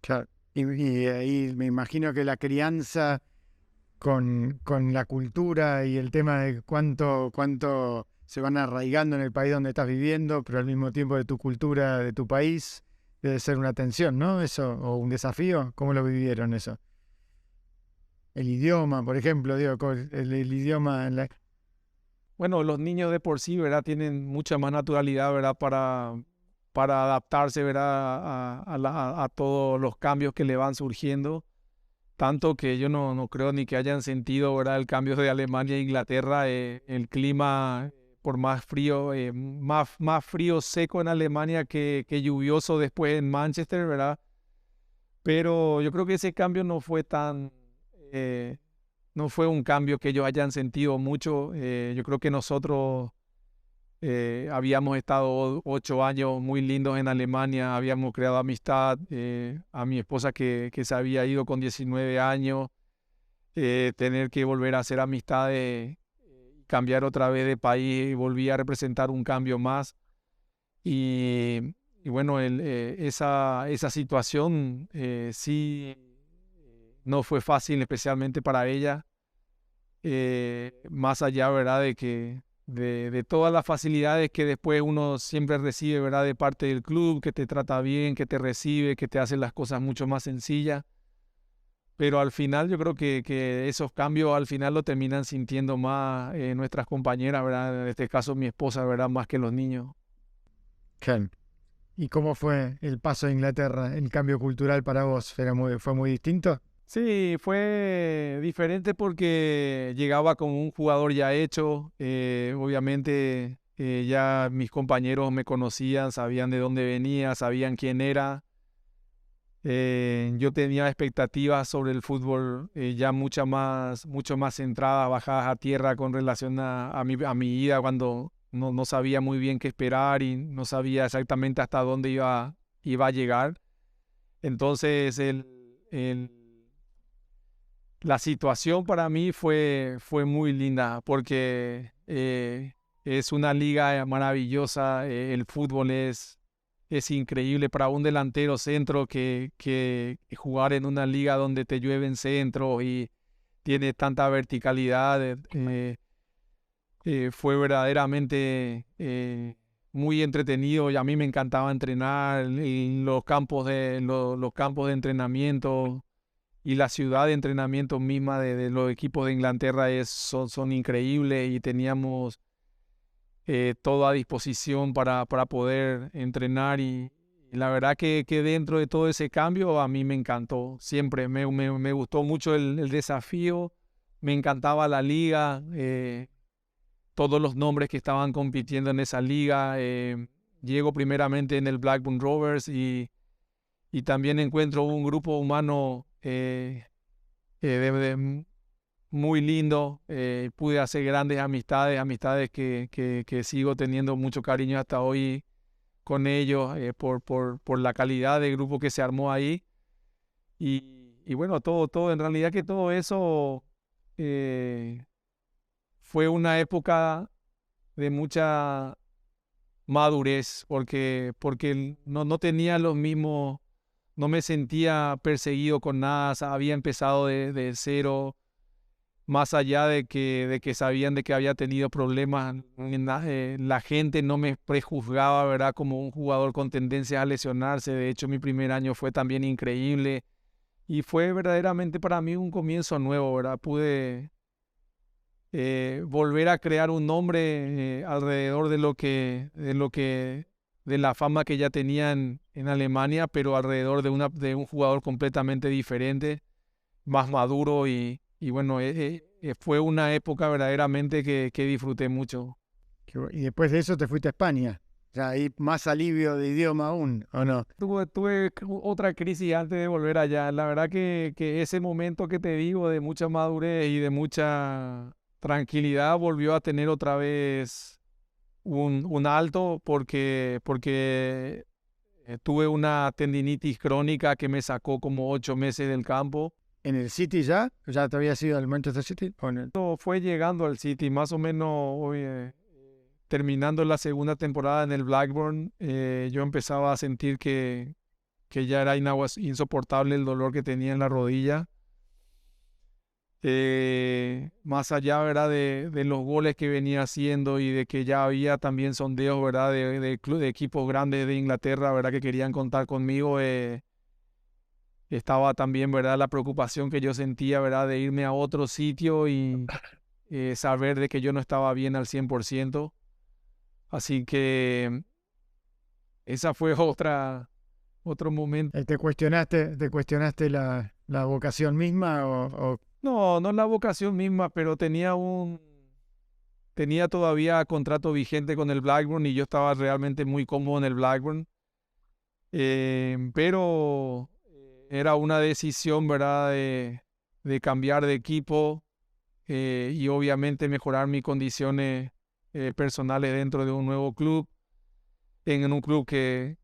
Claro. Y ahí me imagino que la crianza con la cultura y el tema de cuánto se van arraigando en el país donde estás viviendo, pero al mismo tiempo de tu cultura, de tu país, debe ser una tensión, ¿no? Eso, o un desafío. ¿Cómo lo vivieron eso? El idioma, por ejemplo, digo, el idioma Bueno, los niños de por sí, ¿verdad?, tienen mucha más naturalidad, ¿verdad?, para adaptarse, ¿verdad?, a todos los cambios que le van surgiendo. Tanto que yo no creo ni que hayan sentido, ¿verdad?, el cambio de Alemania a Inglaterra. El clima, por más frío, más frío seco en Alemania que lluvioso después en Manchester, ¿verdad? Pero yo creo que ese cambio eh, no fue un cambio que ellos hayan sentido mucho. Yo creo que nosotros habíamos estado 8 años muy lindos en Alemania, habíamos creado amistad. A mi esposa que se había ido con 19 años, tener que volver a hacer amistades, cambiar otra vez de país, volvía a representar un cambio más. Y bueno, esa situación sí no fue fácil, especialmente para ella. Más allá, ¿verdad?, de todas las facilidades que después uno siempre recibe, ¿verdad?, de parte del club, que te trata bien, que te recibe, que te hace las cosas mucho más sencillas. Pero al final yo creo que esos cambios al final lo terminan sintiendo más nuestras compañeras, ¿verdad? En este caso mi esposa, ¿verdad?, más que los niños. Claro. ¿Y cómo fue el paso a Inglaterra, el cambio cultural para vos? ¿Fue muy distinto? Sí, fue diferente porque llegaba con un jugador ya hecho. Obviamente ya mis compañeros me conocían, sabían de dónde venía, sabían quién era. Yo tenía expectativas sobre el fútbol ya mucho más centradas, bajadas a tierra con relación a mi ida, cuando no sabía muy bien qué esperar y no sabía exactamente hasta dónde iba a llegar. Entonces la situación para mí fue muy linda porque es una liga maravillosa. El fútbol es increíble para un delantero centro que jugar en una liga donde te llueven centros y tiene tanta verticalidad. Fue verdaderamente muy entretenido y a mí me encantaba entrenar en los campos de entrenamiento. Y la ciudad de entrenamiento misma de los equipos de Inglaterra son increíbles y teníamos todo a disposición para poder entrenar y la verdad que dentro de todo ese cambio a mí me encantó. Siempre me gustó mucho el desafío, me encantaba la liga, todos los nombres que estaban compitiendo en esa liga. Llego primeramente en el Blackburn Rovers y también encuentro un grupo humano muy lindo. Pude hacer grandes amistades que sigo teniendo mucho cariño hasta hoy con ellos, por la calidad de grupo que se armó ahí. Y bueno, todo, en realidad que todo eso eh, fue una época de mucha madurez, porque no tenía los mismos, no me sentía perseguido con nada. Había empezado de cero. más allá de que sabían de que había tenido problemas, la gente no me prejuzgaba, ¿verdad? Como un jugador con tendencia a lesionarse. De hecho, mi primer año fue también increíble y fue verdaderamente para mí un comienzo nuevo, ¿verdad? Pude volver a crear un nombre alrededor de la fama que ya tenía en Alemania, pero alrededor de un jugador completamente diferente, más maduro y bueno, fue una época verdaderamente que disfruté mucho. Y después de eso te fuiste a España. Ya ahí más alivio de idioma aún, ¿o no? Tuve otra crisis antes de volver allá. La verdad que ese momento que te digo de mucha madurez y de mucha tranquilidad volvió a tener otra vez un alto porque tuve una tendinitis crónica que me sacó como 8 meses del campo. ¿En el City ya? ¿Ya te habías ido al Manchester City? ¿O en el... Fue llegando al City, más o menos terminando la segunda temporada en el Blackburn, yo empezaba a sentir que ya era insoportable el dolor que tenía en la rodilla. Más allá, ¿verdad? De los goles que venía haciendo y de que ya había también sondeos, ¿verdad? De equipos grandes de Inglaterra, ¿verdad? Que querían contar conmigo. Estaba también, ¿verdad? La preocupación que yo sentía, ¿verdad? De irme a otro sitio y saber de que yo no estaba bien al 100%. Así que esa fue otro momento. te cuestionaste la vocación misma o No, no la vocación misma, pero tenía todavía contrato vigente con el Blackburn y yo estaba realmente muy cómodo en el Blackburn. Pero era una decisión, ¿verdad? De cambiar de equipo y obviamente mejorar mis condiciones personales dentro de un nuevo club, en un club que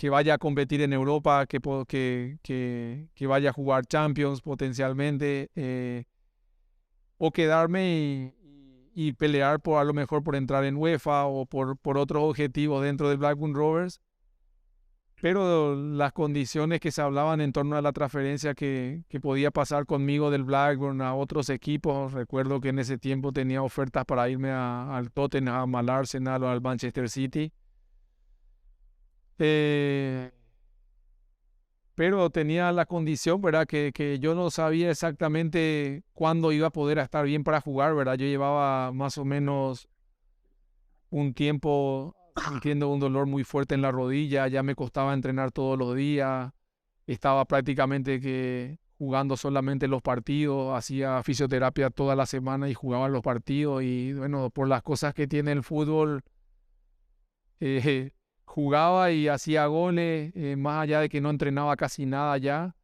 vaya a competir en Europa, que vaya a jugar Champions potencialmente, o quedarme y pelear por a lo mejor por entrar en UEFA o por otros objetivos dentro del Blackburn Rovers. Pero las condiciones que se hablaban en torno a la transferencia que podía pasar conmigo del Blackburn a otros equipos, recuerdo que en ese tiempo tenía ofertas para irme al Tottenham, al Arsenal o al Manchester City. Eh, pero tenía la condición, ¿verdad? Que yo no sabía exactamente cuándo iba a poder estar bien para jugar, ¿verdad? Yo llevaba más o menos un tiempo sintiendo un dolor muy fuerte en la rodilla, ya me costaba entrenar todos los días, estaba prácticamente que jugando solamente los partidos, hacía fisioterapia toda la semana y jugaba los partidos y bueno, por las cosas que tiene el fútbol, eh, jugaba y hacía goles, más allá de que no entrenaba casi nada ya.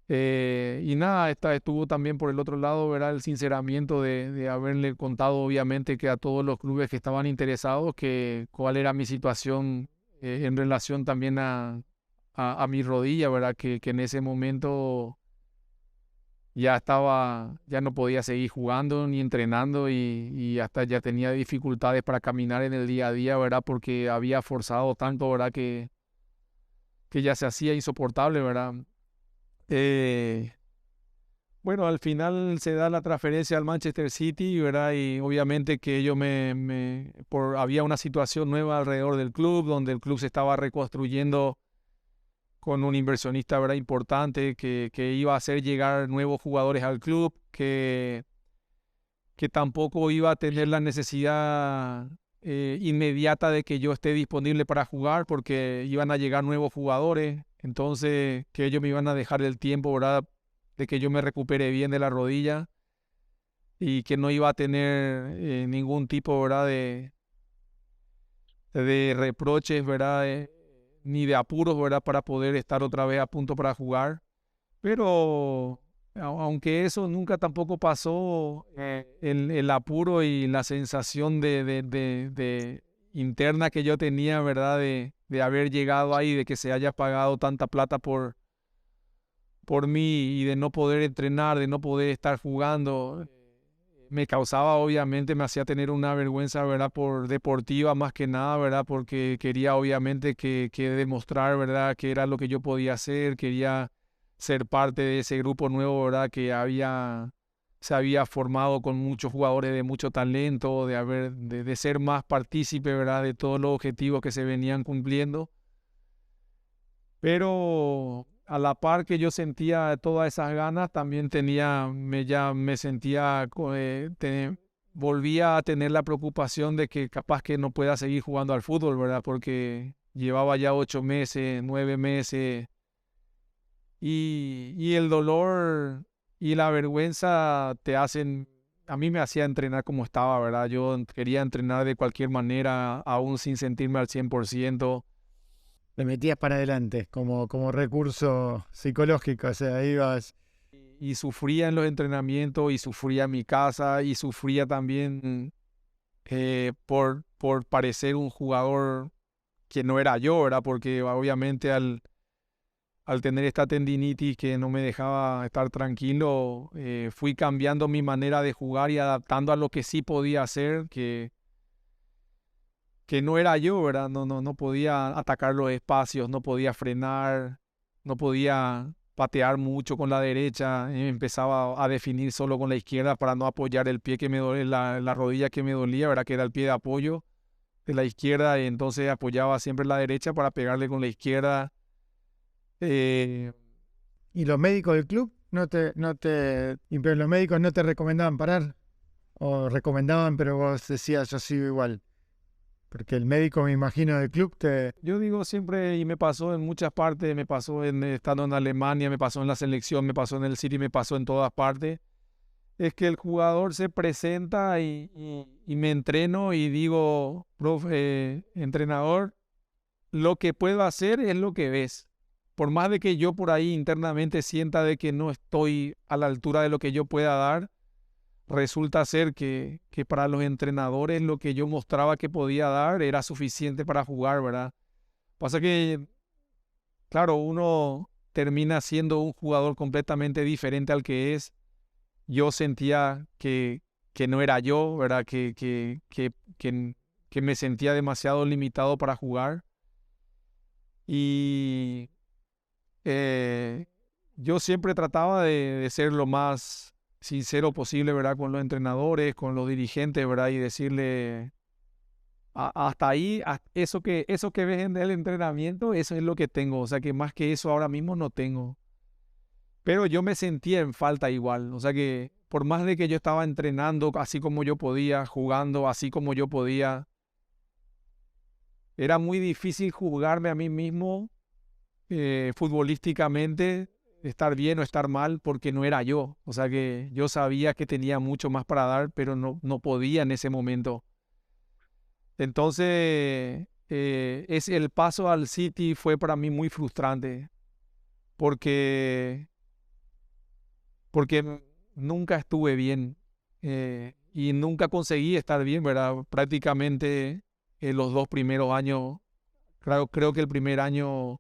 Y nada, estuvo también por el otro lado, ¿verdad? El sinceramiento de haberle contado, obviamente, que a todos los clubes que estaban interesados, que cuál era mi situación en relación también a mi rodilla, ¿verdad? Que en ese momento ya no podía seguir jugando ni entrenando y hasta ya tenía dificultades para caminar en el día a día, ¿verdad? Porque había forzado tanto, ¿verdad? Que ya se hacía insoportable, ¿verdad? Eh, Bueno, al final se da la transferencia al Manchester City, ¿verdad? Y obviamente que ellos había una situación nueva alrededor del club, donde el club se estaba reconstruyendo con un inversionista, ¿verdad? Importante que iba a hacer llegar nuevos jugadores al club, que tampoco iba a tener la necesidad inmediata de que yo esté disponible para jugar, porque iban a llegar nuevos jugadores, entonces que ellos me iban a dejar el tiempo, ¿verdad? De que yo me recupere bien de la rodilla y que no iba a tener ningún tipo, ¿verdad? De reproches, ¿verdad? Ni de apuros, ¿verdad? Para poder estar otra vez a punto para jugar. Pero aunque eso nunca tampoco pasó, el apuro y la sensación de interna que yo tenía, ¿verdad? De haber llegado ahí, de que se haya pagado tanta plata por mí y de no poder entrenar, de no poder estar jugando, me causaba obviamente, me hacía tener una vergüenza, ¿verdad? Por deportiva más que nada, ¿verdad? Porque quería obviamente que demostrar, ¿verdad? Que era lo que yo podía hacer, quería ser parte de ese grupo nuevo, ¿verdad? Que había se había formado con muchos jugadores de mucho talento, de ser más partícipe, ¿verdad? De todos los objetivos que se venían cumpliendo. Pero a la par que yo sentía todas esas ganas, también ya me sentía, volvía a tener la preocupación de que capaz que no pueda seguir jugando al fútbol, ¿verdad? Porque llevaba ya 8 meses, 9 meses, y el dolor y la vergüenza a mí me hacía entrenar como estaba, ¿verdad? Yo quería entrenar de cualquier manera, aún sin sentirme al 100%. Le metías para adelante como recurso psicológico, o sea, ibas... Y sufría en los entrenamientos, y sufría en mi casa, y sufría también por parecer un jugador que no era yo, ¿verdad? Porque obviamente al tener esta tendinitis que no me dejaba estar tranquilo, fui cambiando mi manera de jugar y adaptando a lo que sí podía hacer, que no era yo, ¿verdad? No podía atacar los espacios, no podía frenar, no podía patear mucho con la derecha, empezaba a definir solo con la izquierda para no apoyar el pie que me dolía, la rodilla que me dolía, ¿verdad? Que era el pie de apoyo de la izquierda, y entonces apoyaba siempre la derecha para pegarle con la izquierda. Eh, ¿Y los médicos del club pero los médicos no te recomendaban parar? ¿O recomendaban, pero vos decías, yo sigo igual? Porque el médico, me imagino, del club te... Yo digo siempre, y me pasó en muchas partes, me pasó estando en Alemania, me pasó en la selección, me pasó en el City, me pasó en todas partes, es que el jugador se presenta y me entreno y digo, profe, entrenador, lo que puedo hacer es lo que ves. Por más de que yo por ahí internamente sienta de que no estoy a la altura de lo que yo pueda dar, resulta ser que para los entrenadores lo que yo mostraba que podía dar era suficiente para jugar, ¿verdad? Pasa que, claro, uno termina siendo un jugador completamente diferente al que es. Yo sentía que no era yo, ¿verdad? Que me sentía demasiado limitado para jugar. Y eh, yo siempre trataba de ser lo más sincero posible, ¿verdad? Con los entrenadores, con los dirigentes, ¿verdad? Y decirle, hasta ahí, eso que ves en el entrenamiento, eso es lo que tengo. O sea que más que eso ahora mismo no tengo. Pero yo me sentía en falta igual. O sea que por más de que yo estaba entrenando así como yo podía, jugando así como yo podía, era muy difícil juzgarme a mí mismo futbolísticamente, estar bien o estar mal, porque no era yo. O sea que yo sabía que tenía mucho más para dar, pero no podía en ese momento. Entonces, el paso al City fue para mí muy frustrante, porque, porque nunca estuve bien, y nunca conseguí estar bien, ¿verdad? Prácticamente los 2 primeros años, creo que el primer año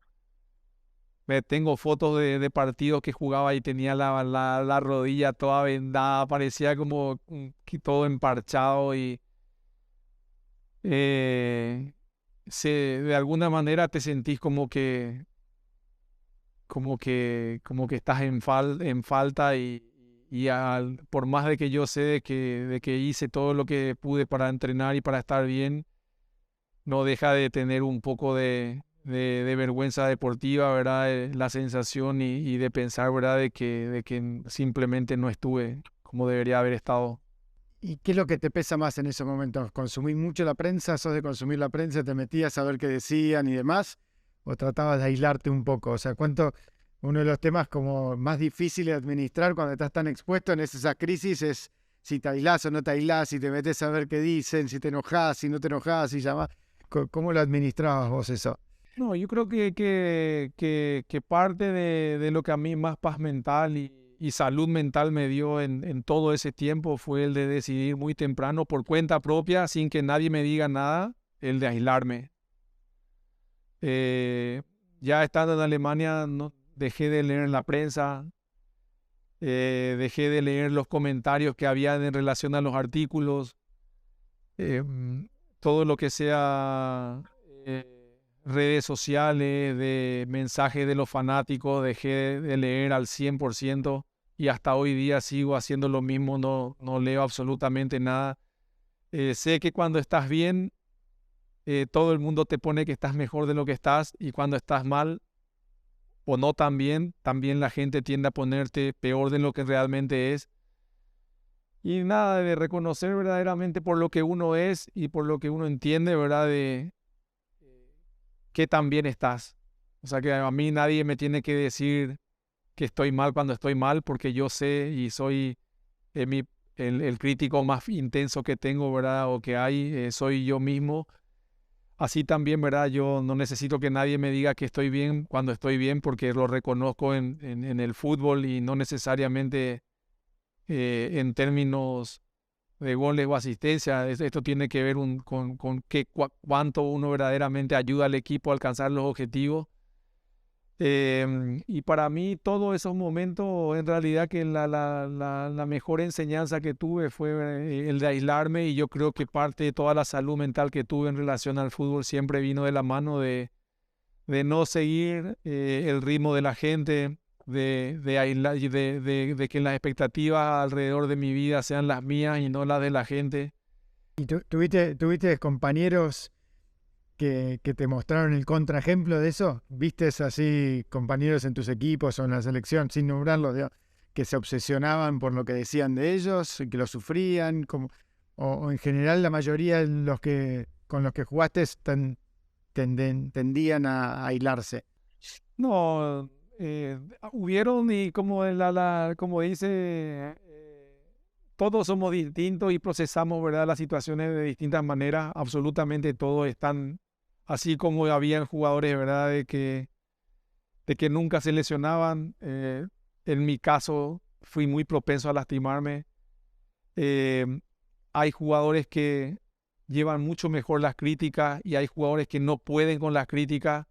tengo fotos de partidos que jugaba y tenía la rodilla toda vendada, parecía como que todo emparchado, y eh, de alguna manera te sentís como que estás en falta, y por más de que yo sé de que hice todo lo que pude para entrenar y para estar bien, no deja de tener un poco de vergüenza deportiva, ¿verdad? La sensación y de pensar, ¿verdad? De que simplemente no estuve como debería haber estado. ¿Y qué es lo que te pesa más en esos momentos? ¿Consumís mucho la prensa? ¿Sos de consumir la prensa? ¿Te metías a ver qué decían y demás? ¿O tratabas de aislarte un poco? O sea, uno de los temas como más difíciles de administrar cuando estás tan expuesto en esas crisis es si te aislás o no te aislás, si te metes a ver qué dicen, si te enojás, si no te enojás, si llamás. ¿Cómo lo administrabas vos eso? No, yo creo que parte de lo que a mí más paz mental y salud mental me dio en todo ese tiempo fue el de decidir muy temprano, por cuenta propia, sin que nadie me diga nada, el de aislarme. Eh, ya estando en Alemania, no, dejé de leer la prensa, dejé de leer los comentarios que había en relación a los artículos, todo lo que sea eh, redes sociales, de mensajes de los fanáticos, dejé de leer al 100%. y hasta hoy día sigo haciendo lo mismo, no leo absolutamente nada. Sé que cuando estás bien, todo el mundo te pone que estás mejor de lo que estás, y cuando estás mal o no tan bien, también la gente tiende a ponerte peor de lo que realmente es. Y nada, de reconocer verdaderamente por lo que uno es y por lo que uno entiende, ¿verdad? De qué tan bien estás. O sea, que a mí nadie me tiene que decir que estoy mal cuando estoy mal, porque yo sé y soy eh, mi- el crítico más intenso que tengo, ¿verdad? O que hay, soy yo mismo. Así también, ¿verdad? Yo no necesito que nadie me diga que estoy bien cuando estoy bien, porque lo reconozco en el fútbol, y no necesariamente en términos de goles o asistencia. Esto tiene que ver con cuánto uno verdaderamente ayuda al equipo a alcanzar los objetivos. Y para mí todos esos momentos, en realidad que la mejor enseñanza que tuve fue el de aislarme, y yo creo que parte de toda la salud mental que tuve en relación al fútbol siempre vino de la mano de no seguir el ritmo de la gente, de aislar, y de que las expectativas alrededor de mi vida sean las mías y no las de la gente. ¿Y tuviste compañeros que te mostraron el contraejemplo de eso? ¿Vistes así compañeros en tus equipos o en la selección, sin nombrarlos, digo, que se obsesionaban por lo que decían de ellos, y que lo sufrían? O en general la mayoría de con los que jugaste tendían a aislarse? No, hubieron, y como, como dice, todos somos distintos y procesamos, ¿verdad?, las situaciones de distintas maneras. Absolutamente todos están, así como habían jugadores, ¿verdad?, de que nunca se lesionaban. En mi caso, fui muy propenso a lastimarme. Eh, Hay jugadores que llevan mucho mejor las críticas, y hay jugadores que no pueden con las críticas.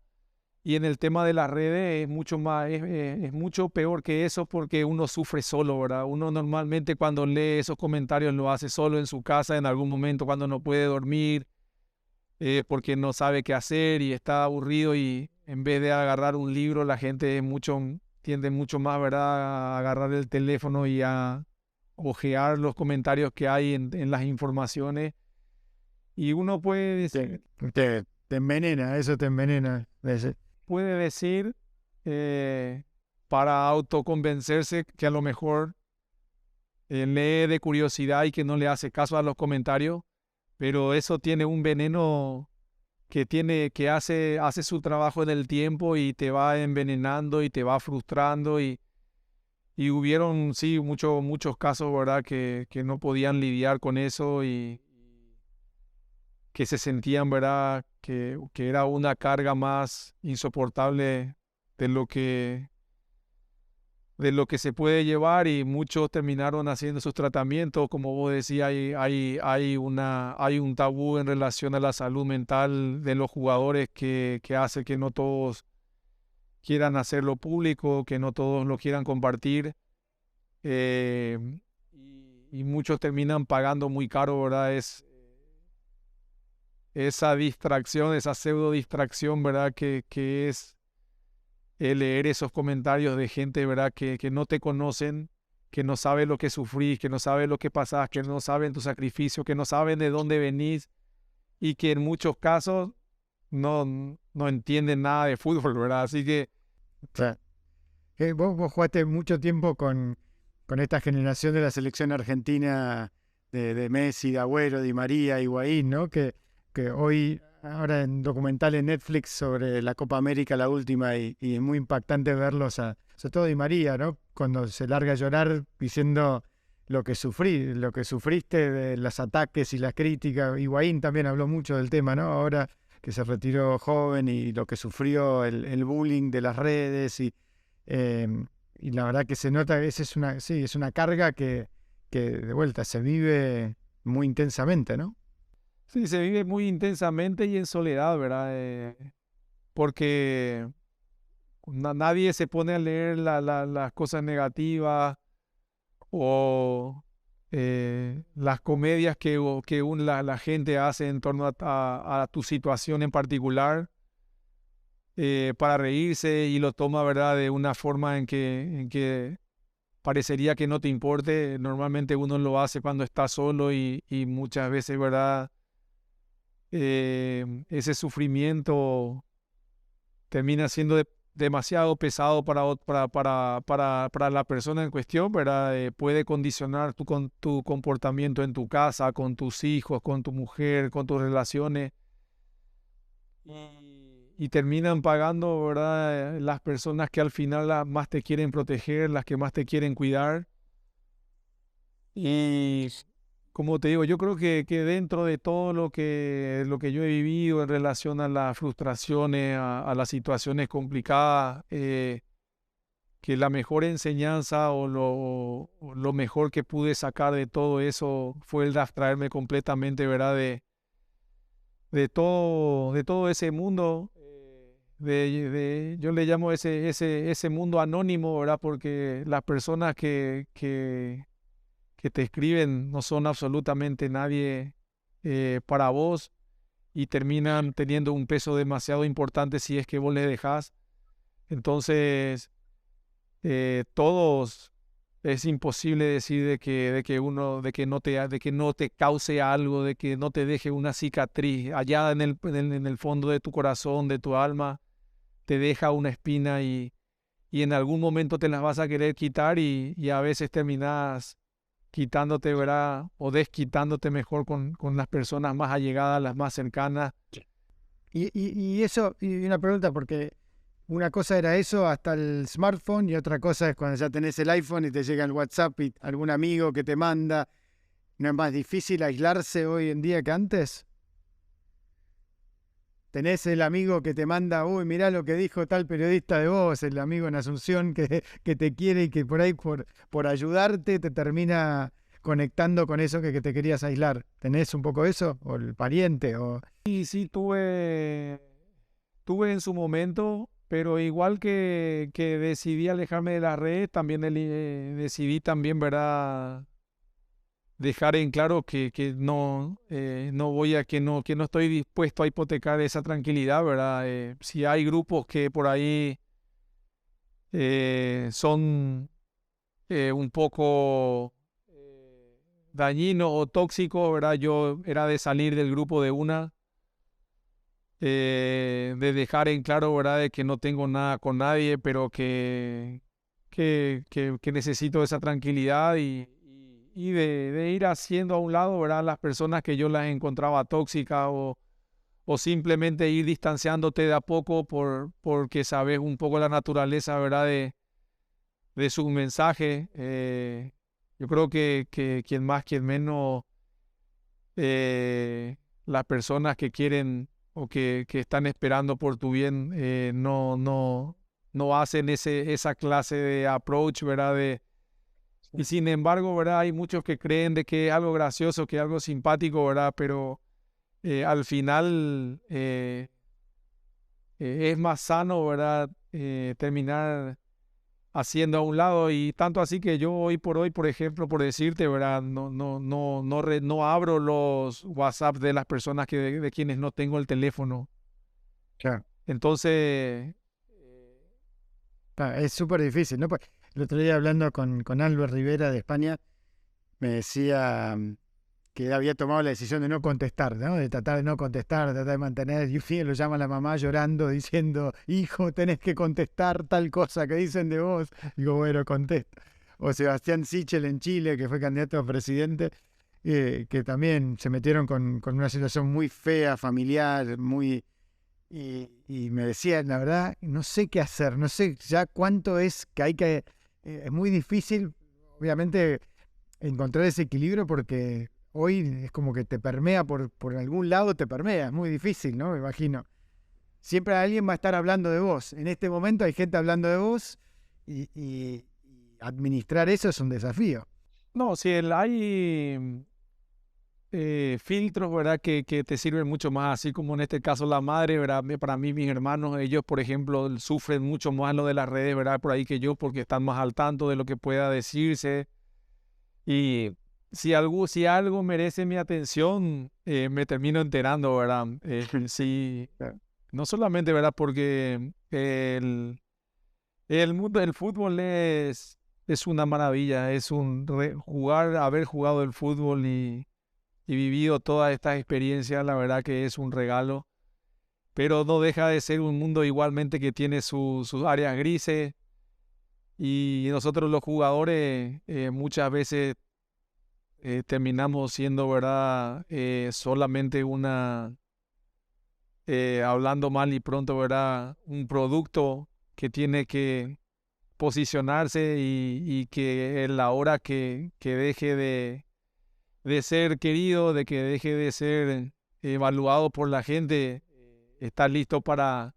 Y en el tema de las redes es mucho más, es mucho peor que eso, porque uno sufre solo, ¿verdad? Uno normalmente cuando lee esos comentarios lo hace solo en su casa, en algún momento cuando no puede dormir, porque no sabe qué hacer y está aburrido, y en vez de agarrar un libro, la gente tiende mucho más, ¿verdad?, a agarrar el teléfono y a ojear los comentarios que hay en las informaciones. Y uno Te envenena, eso te envenena. puede decir, eh, para autoconvencerse, que a lo mejor lee de curiosidad y que no le hace caso a los comentarios, pero eso tiene un veneno que hace su trabajo en el tiempo, y te va envenenando y te va frustrando. Y hubieron, sí, muchos casos, ¿verdad?, que no podían lidiar con eso, y que se sentían, ¿verdad?, que era una carga más insoportable de lo que, de lo que se puede llevar, y muchos terminaron haciendo sus tratamientos. Como vos decías, hay un tabú en relación a la salud mental de los jugadores que hace que no todos quieran hacerlo público, que no todos lo quieran compartir. eh, y muchos terminan pagando muy caro, ¿verdad? Esa distracción, esa pseudo distracción, ¿verdad? Que es leer esos comentarios de gente, ¿verdad?, que no te conocen, que no sabe lo que sufrís, que no sabe lo que pasás, que no saben tu sacrificio, que no saben de dónde venís, y que en muchos casos no entienden nada de fútbol, ¿verdad? Así que O sea, vos jugaste mucho tiempo con esta generación de la selección argentina de Messi, de Agüero, Di María, Higuaín, ¿no? Que hoy, ahora en documental en Netflix sobre la Copa América, la última, y es muy impactante verlos, sobre todo Di María, ¿no? Cuando se larga a llorar diciendo lo que sufriste de los ataques y las críticas. Higuaín también habló mucho del tema, ¿no? Ahora que se retiró joven, y lo que sufrió el bullying de las redes, eh, y la verdad que se nota que esa sí, es una carga que de vuelta se vive muy intensamente, ¿no? sí, se vive muy intensamente y en soledad, ¿verdad? Porque nadie se pone a leer las cosas negativas, o las comedias que la gente hace en torno a tu situación en particular, para reírse, y lo toma, ¿verdad?, de una forma en que parecería que no te importe. Normalmente uno lo hace cuando está solo y muchas veces, ¿verdad? Ese sufrimiento termina siendo demasiado pesado para la persona en cuestión, ¿verdad? Puede condicionar tu comportamiento en tu casa, con tus hijos, con tu mujer, con tus relaciones. Y terminan pagando, ¿verdad? Las personas que al final más te quieren proteger, las que más te quieren cuidar. Y como te digo, yo creo que dentro de todo lo que yo he vivido en relación a las frustraciones, a las situaciones complicadas, que la mejor enseñanza o lo mejor que pude sacar de todo eso fue el de abstraerme completamente, ¿verdad? De todo ese mundo, yo le llamo ese mundo anónimo, ¿verdad? Porque las personas que te escriben no son absolutamente nadie para vos y terminan teniendo un peso demasiado importante si es que vos les dejás. Entonces, todos es imposible decir de que no te cause algo, de que no te deje una cicatriz allá en el fondo de tu corazón, de tu alma, te deja una espina y en algún momento te las vas a querer quitar y a veces terminas quitándote, ¿verdad? O desquitándote mejor con las personas más allegadas, las más cercanas. Y eso, y una pregunta, porque una cosa era eso hasta el smartphone y otra cosa es cuando ya tenés el iPhone y te llega el WhatsApp y algún amigo que te manda. ¿No es más difícil aislarse hoy en día que antes? Tenés el amigo que te manda, uy, mirá lo que dijo tal periodista de vos, el amigo en Asunción que te quiere y que por ahí por ayudarte te termina conectando con eso que te querías aislar. ¿Tenés un poco eso? ¿O el pariente? Y sí, tuve en su momento, pero igual que decidí alejarme de las redes, también decidí también, ¿verdad? Dejar en claro que no voy que no estoy dispuesto a hipotecar esa tranquilidad, ¿verdad? Si hay grupos que por ahí son un poco dañinos o tóxicos, ¿verdad? Yo era de salir del grupo de una, de dejar en claro, ¿verdad? De que no tengo nada con nadie, pero que necesito esa tranquilidad y de ir haciendo a un lado, ¿verdad? Las personas que yo las encontraba tóxicas o simplemente ir distanciándote de a poco porque sabes un poco la naturaleza, ¿verdad? De sus mensajes. Yo creo que quien más, quien menos, las personas que quieren o que están esperando por tu bien, no hacen esa clase de approach, ¿verdad? Y sin embargo, ¿verdad? Hay muchos que creen de que es algo gracioso, que es algo simpático, ¿verdad? Pero al final es más sano, ¿verdad? Terminar haciendo a un lado y tanto así que yo hoy por hoy, por ejemplo, por decirte, ¿verdad? No abro los WhatsApp de las personas de quienes no tengo el teléfono. Claro. Entonces, Es súper difícil, ¿no? Pues, el otro día hablando con Albert Rivera de España, me decía que él había tomado la decisión de no contestar, ¿no? De tratar de no contestar, de tratar de mantener. Y un día lo llama la mamá llorando, diciendo, hijo, tenés que contestar tal cosa que dicen de vos. Digo, bueno, contesta. O Sebastián Sichel en Chile, que fue candidato a presidente, que también se metieron con una situación muy fea, familiar, muy... Y me decía, la verdad, no sé qué hacer, no sé ya cuánto es que hay que... es muy difícil, obviamente, encontrar ese equilibrio porque hoy es como que te permea por algún lado, te permea, es muy difícil, ¿no? Me imagino. Siempre alguien va a estar hablando de vos. En este momento hay gente hablando de vos y administrar eso es un desafío. no, si hay filtros, ¿verdad? Que te sirven mucho más, así como en este caso la madre, ¿verdad? Para mí, mis hermanos, ellos, por ejemplo, sufren mucho más lo de las redes, ¿verdad? Por ahí que yo, porque están más al tanto de lo que pueda decirse. Y si algo merece mi atención, me termino enterando, ¿verdad? Sí, no solamente, ¿verdad? Porque el mundo del fútbol es una maravilla, haber jugado el fútbol y vivido todas estas experiencias, la verdad que es un regalo, pero no deja de ser un mundo igualmente que tiene sus áreas grises y nosotros los jugadores muchas veces terminamos siendo, ¿verdad? Solamente hablando mal y pronto, ¿verdad? Un producto que tiene que posicionarse y que en la hora que deje de ser querido, de que deje de ser evaluado por la gente, está listo para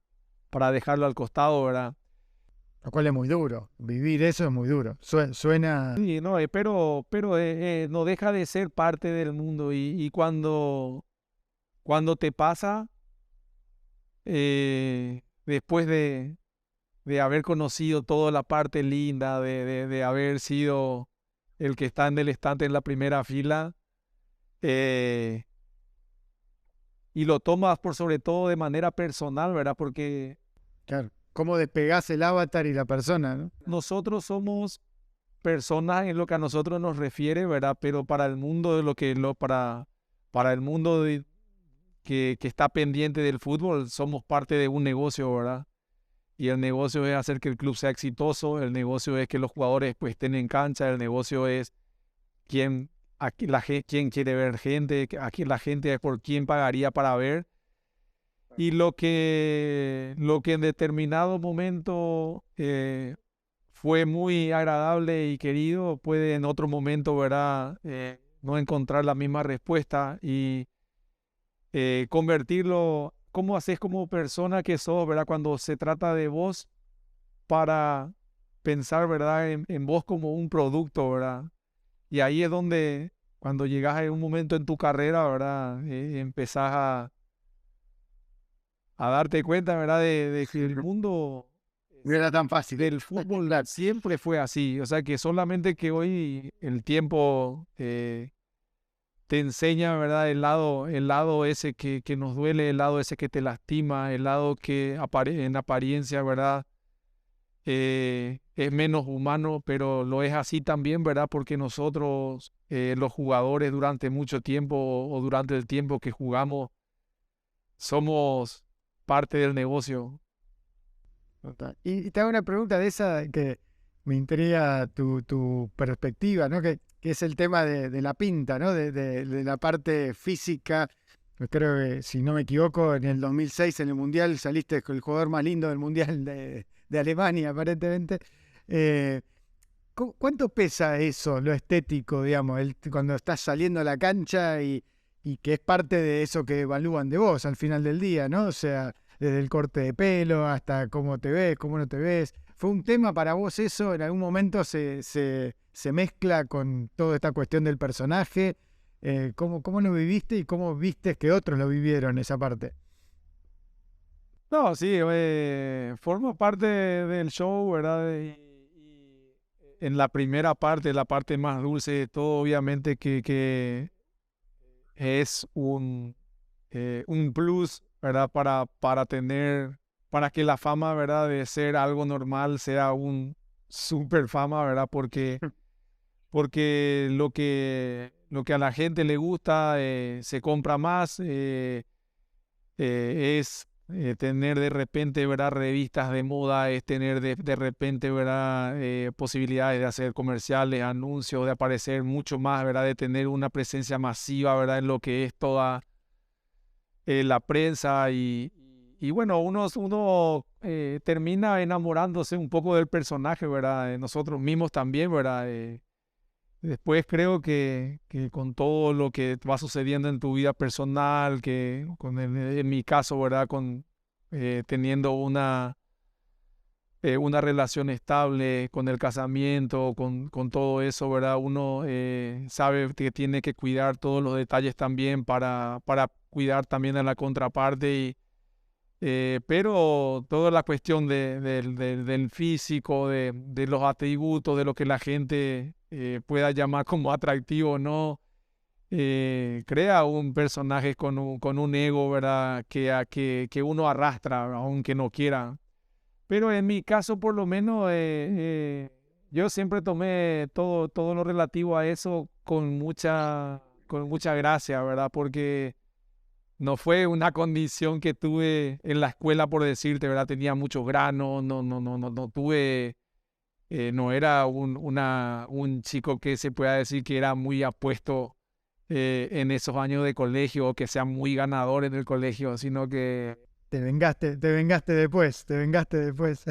dejarlo al costado, ¿verdad? Lo cual es muy duro. Vivir eso es muy duro. Suena, Sí, no, pero no deja de ser parte del mundo y cuando te pasa, después de haber conocido toda la parte linda, de haber sido el que está en el estante en la primera fila, eh, y lo tomas por sobre todo de manera personal, ¿verdad? Porque claro, cómo despegás el avatar y la persona, ¿no? nosotros somos personas en lo que a nosotros nos refiere, ¿verdad? Pero para el mundo de para el mundo que está pendiente del fútbol, somos parte de un negocio, ¿verdad? Y el negocio es hacer que el club sea exitoso, el negocio es que los jugadores pues estén en cancha, el negocio es quién, quién quiere ver gente, aquí la gente por quién pagaría para ver. Y lo que en determinado momento fue muy agradable y querido, puede en otro momento, ¿verdad? No encontrar la misma respuesta y convertirlo, ¿cómo haces como persona que sos, ¿verdad? Cuando se trata de vos para pensar, ¿verdad? En vos como un producto, ¿verdad? Y ahí es donde, cuando llegas a un momento en tu carrera, ¿verdad? Empezás a darte cuenta, ¿verdad? De que el mundo No era tan fácil. del fútbol siempre fue así. O sea, que solamente que hoy el tiempo te enseña, ¿verdad? El lado ese que nos duele, el lado ese que te lastima, el lado que en apariencia, ¿verdad? Es menos humano, pero lo es así también, ¿verdad? Porque nosotros, los jugadores, durante mucho tiempo o durante el tiempo que jugamos, somos parte del negocio. Total. Y te hago una pregunta de esa que me intriga tu perspectiva, ¿no? Que es el tema de la pinta, ¿no? De la parte física. Yo creo que, si no me equivoco, en el 2006 en el Mundial saliste con el jugador más lindo del Mundial de Alemania, aparentemente. Eh, ¿Cuánto pesa eso, lo estético, digamos, cuando estás saliendo a la cancha y que es parte de eso que evalúan de vos al final del día, ¿no? O sea, desde el corte de pelo hasta cómo te ves, cómo no te ves. ¿Fue un tema para vos eso? ¿En algún momento se mezcla con toda esta cuestión del personaje? ¿Cómo lo viviste y cómo viste que otros lo vivieron esa parte? No, sí, forma parte del show, ¿verdad? Y en la primera parte, la parte más dulce de todo, obviamente que es un plus, ¿verdad? Para que la fama, ¿verdad? De ser algo normal sea un super fama, ¿verdad? Porque lo que a la gente le gusta se compra más, es tener de repente, ¿verdad? Revistas de moda, es tener de repente, ¿verdad? Posibilidades de hacer comerciales, anuncios, de aparecer mucho más, ¿verdad? De tener una presencia masiva, ¿verdad? En lo que es toda la prensa y bueno, uno termina enamorándose un poco del personaje, ¿verdad? Nosotros mismos también, ¿verdad? Después creo que con todo lo que va sucediendo en tu vida personal, en mi caso, ¿verdad? Teniendo una relación estable, con el casamiento, con todo eso, ¿verdad? Uno sabe que tiene que cuidar todos los detalles también para cuidar también a la contraparte pero toda la cuestión del físico, de los atributos, de lo que la gente pueda llamar como atractivo, ¿no? Crea un personaje con un ego, ¿verdad? Que uno arrastra, aunque no quiera. Pero en mi caso, por lo menos, yo siempre tomé todo lo relativo a eso con mucha gracia, ¿verdad? Porque no fue una condición que tuve en la escuela, por decirte, ¿verdad? Tenía muchos granos, no tuve, no era un chico que se pueda decir que era muy apuesto en esos años de colegio o que sea muy ganador en el colegio, sino que Te vengaste después, te vengaste después.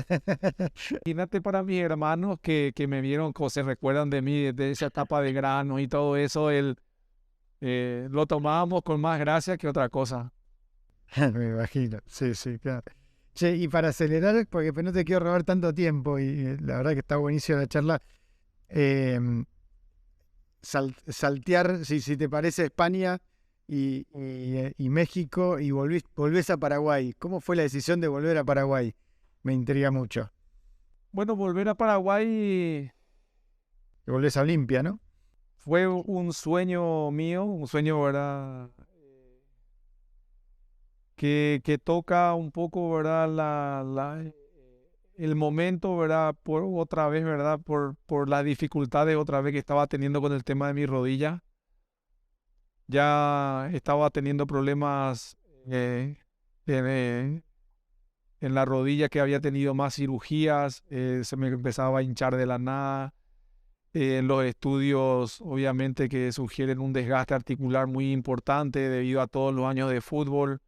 imagínate para mis hermanos que me vieron, o se recuerdan de mí, de esa etapa de grano y todo eso, lo tomábamos con más gracia que otra cosa. Me imagino, sí, sí, claro. Che, y para acelerar, porque pues no te quiero robar tanto tiempo y la verdad que está buenísima la charla, em, saltear, si te parece, España y México y volvés a Paraguay. ¿Cómo fue la decisión de volver a Paraguay? Me intriga mucho. Bueno, volver a Paraguay Y volvés a Olimpia, ¿no? fue un sueño mío, un sueño, ¿verdad? Que toca un poco, ¿verdad? El momento, ¿verdad? Por otra vez, ¿verdad? Por las dificultades otra vez que estaba teniendo con el tema de mi rodilla. Ya estaba teniendo problemas en, eh, en la rodilla, que había tenido más cirugías, se me empezaba a hinchar de la nada. En los estudios, obviamente, que sugieren un desgaste articular muy importante debido a todos los años de fútbol.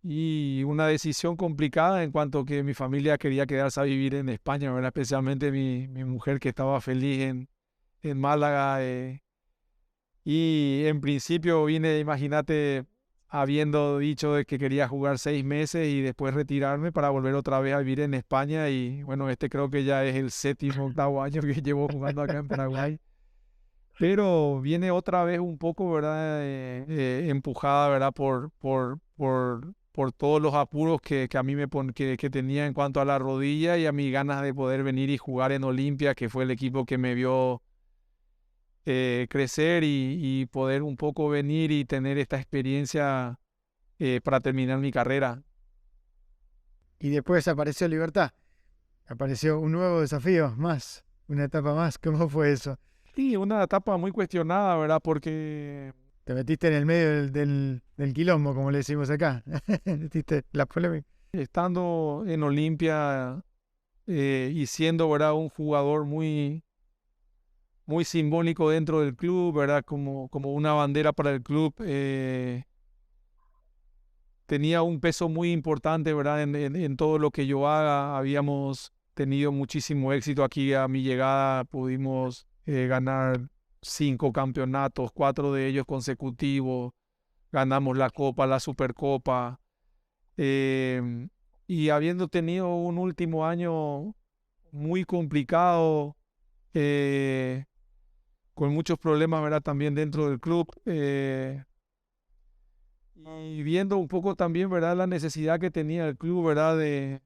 Y una decisión complicada en cuanto que mi familia quería quedarse a vivir en España, ¿verdad? Especialmente mi mujer, que estaba feliz en Málaga. Y en principio vine, imagínate, habiendo dicho de que quería jugar 6 meses y después retirarme para volver otra vez a vivir en España. Y bueno, este creo que ya es el séptimo, octavo año que llevo jugando acá en Paraguay. Pero viene otra vez un poco, ¿verdad? Empujada, ¿verdad? Por todos los apuros que a mí que tenía en cuanto a la rodilla y a mis ganas de poder venir y jugar en Olimpia, que fue el equipo que me vio crecer y poder un poco venir y tener esta experiencia para terminar mi carrera. Y después apareció Libertad. Apareció un nuevo desafío más, una etapa más. ¿Cómo fue eso? Y una etapa muy cuestionada, ¿verdad? Porque Te metiste en el medio del quilombo, como le decimos acá. Metiste la polémica. estando en Olimpia y siendo, ¿verdad? Un jugador muy simbólico dentro del club, ¿verdad? Como una bandera para el club. Tenía un peso muy importante, ¿verdad? En todo lo que yo haga. Habíamos tenido muchísimo éxito aquí a mi llegada. Pudimos ganar 5 campeonatos, 4 de ellos consecutivos. Ganamos la Copa, la Supercopa. em, y habiendo tenido un último año muy complicado, eh, con muchos problemas, ¿verdad? También dentro del club. Y viendo un poco también, ¿verdad? La necesidad que tenía el club, ¿verdad? De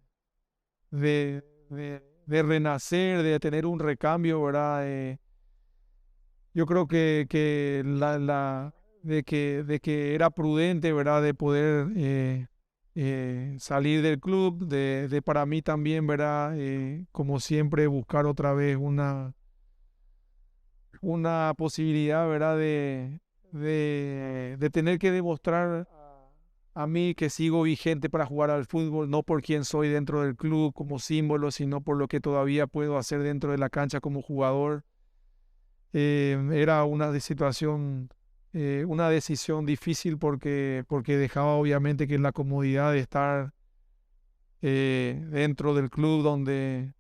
renacer, de tener un recambio, ¿verdad? Yo creo de que era prudente, ¿verdad? De poder salir del club, de para mí también, ¿verdad? Como siempre, buscar otra vez una posibilidad, ¿verdad? De tener que demostrar a mí que sigo vigente para jugar al fútbol, no por quién soy dentro del club como símbolo, sino por lo que todavía puedo hacer dentro de la cancha como jugador. Era una decisión difícil porque dejaba obviamente que la comodidad de estar dentro del club donde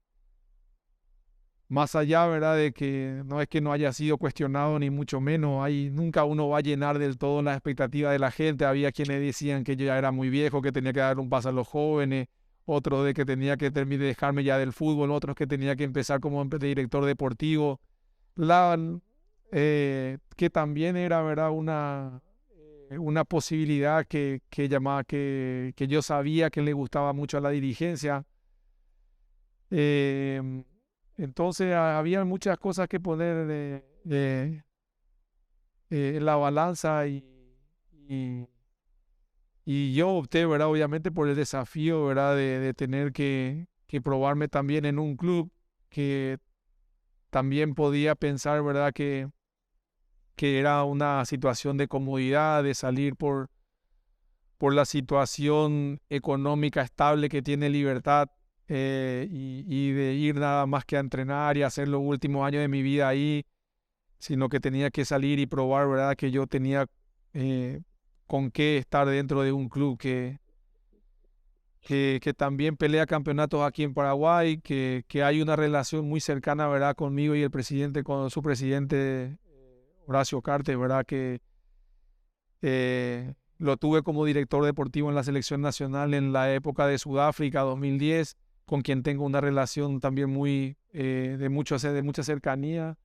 más allá, ¿verdad? De que no es que no haya sido cuestionado ni mucho menos, nunca uno va a llenar del todo las expectativas de la gente. Había quienes decían que yo ya era muy viejo, que tenía que dar un paso a los jóvenes, otros de que tenía que terminar de dejarme ya del fútbol, otros que tenía que empezar como director deportivo. La, que también era, ¿verdad? Una posibilidad que yo sabía que le gustaba mucho a la dirigencia. Em, entonces había muchas cosas que poner en la balanza y, y yo opté, ¿verdad? Obviamente por el desafío, ¿verdad? De tener que que probarme también en un club que también podía pensar, ¿verdad? Que era una situación de comodidad, de salir por la situación económica estable que tiene Libertad, y de ir nada más que a entrenar y hacer los últimos años de mi vida ahí, sino que tenía que salir y probar, ¿verdad? Que yo tenía eh, con qué estar dentro de un club que también pelea campeonatos aquí en Paraguay, que hay una relación muy cercana, ¿verdad? Conmigo y el presidente, con su presidente Horacio Cartes, ¿verdad? Que lo tuve como director deportivo en la selección nacional en la época de Sudáfrica 2010, con quien tengo una relación también muy de mucha cercanía.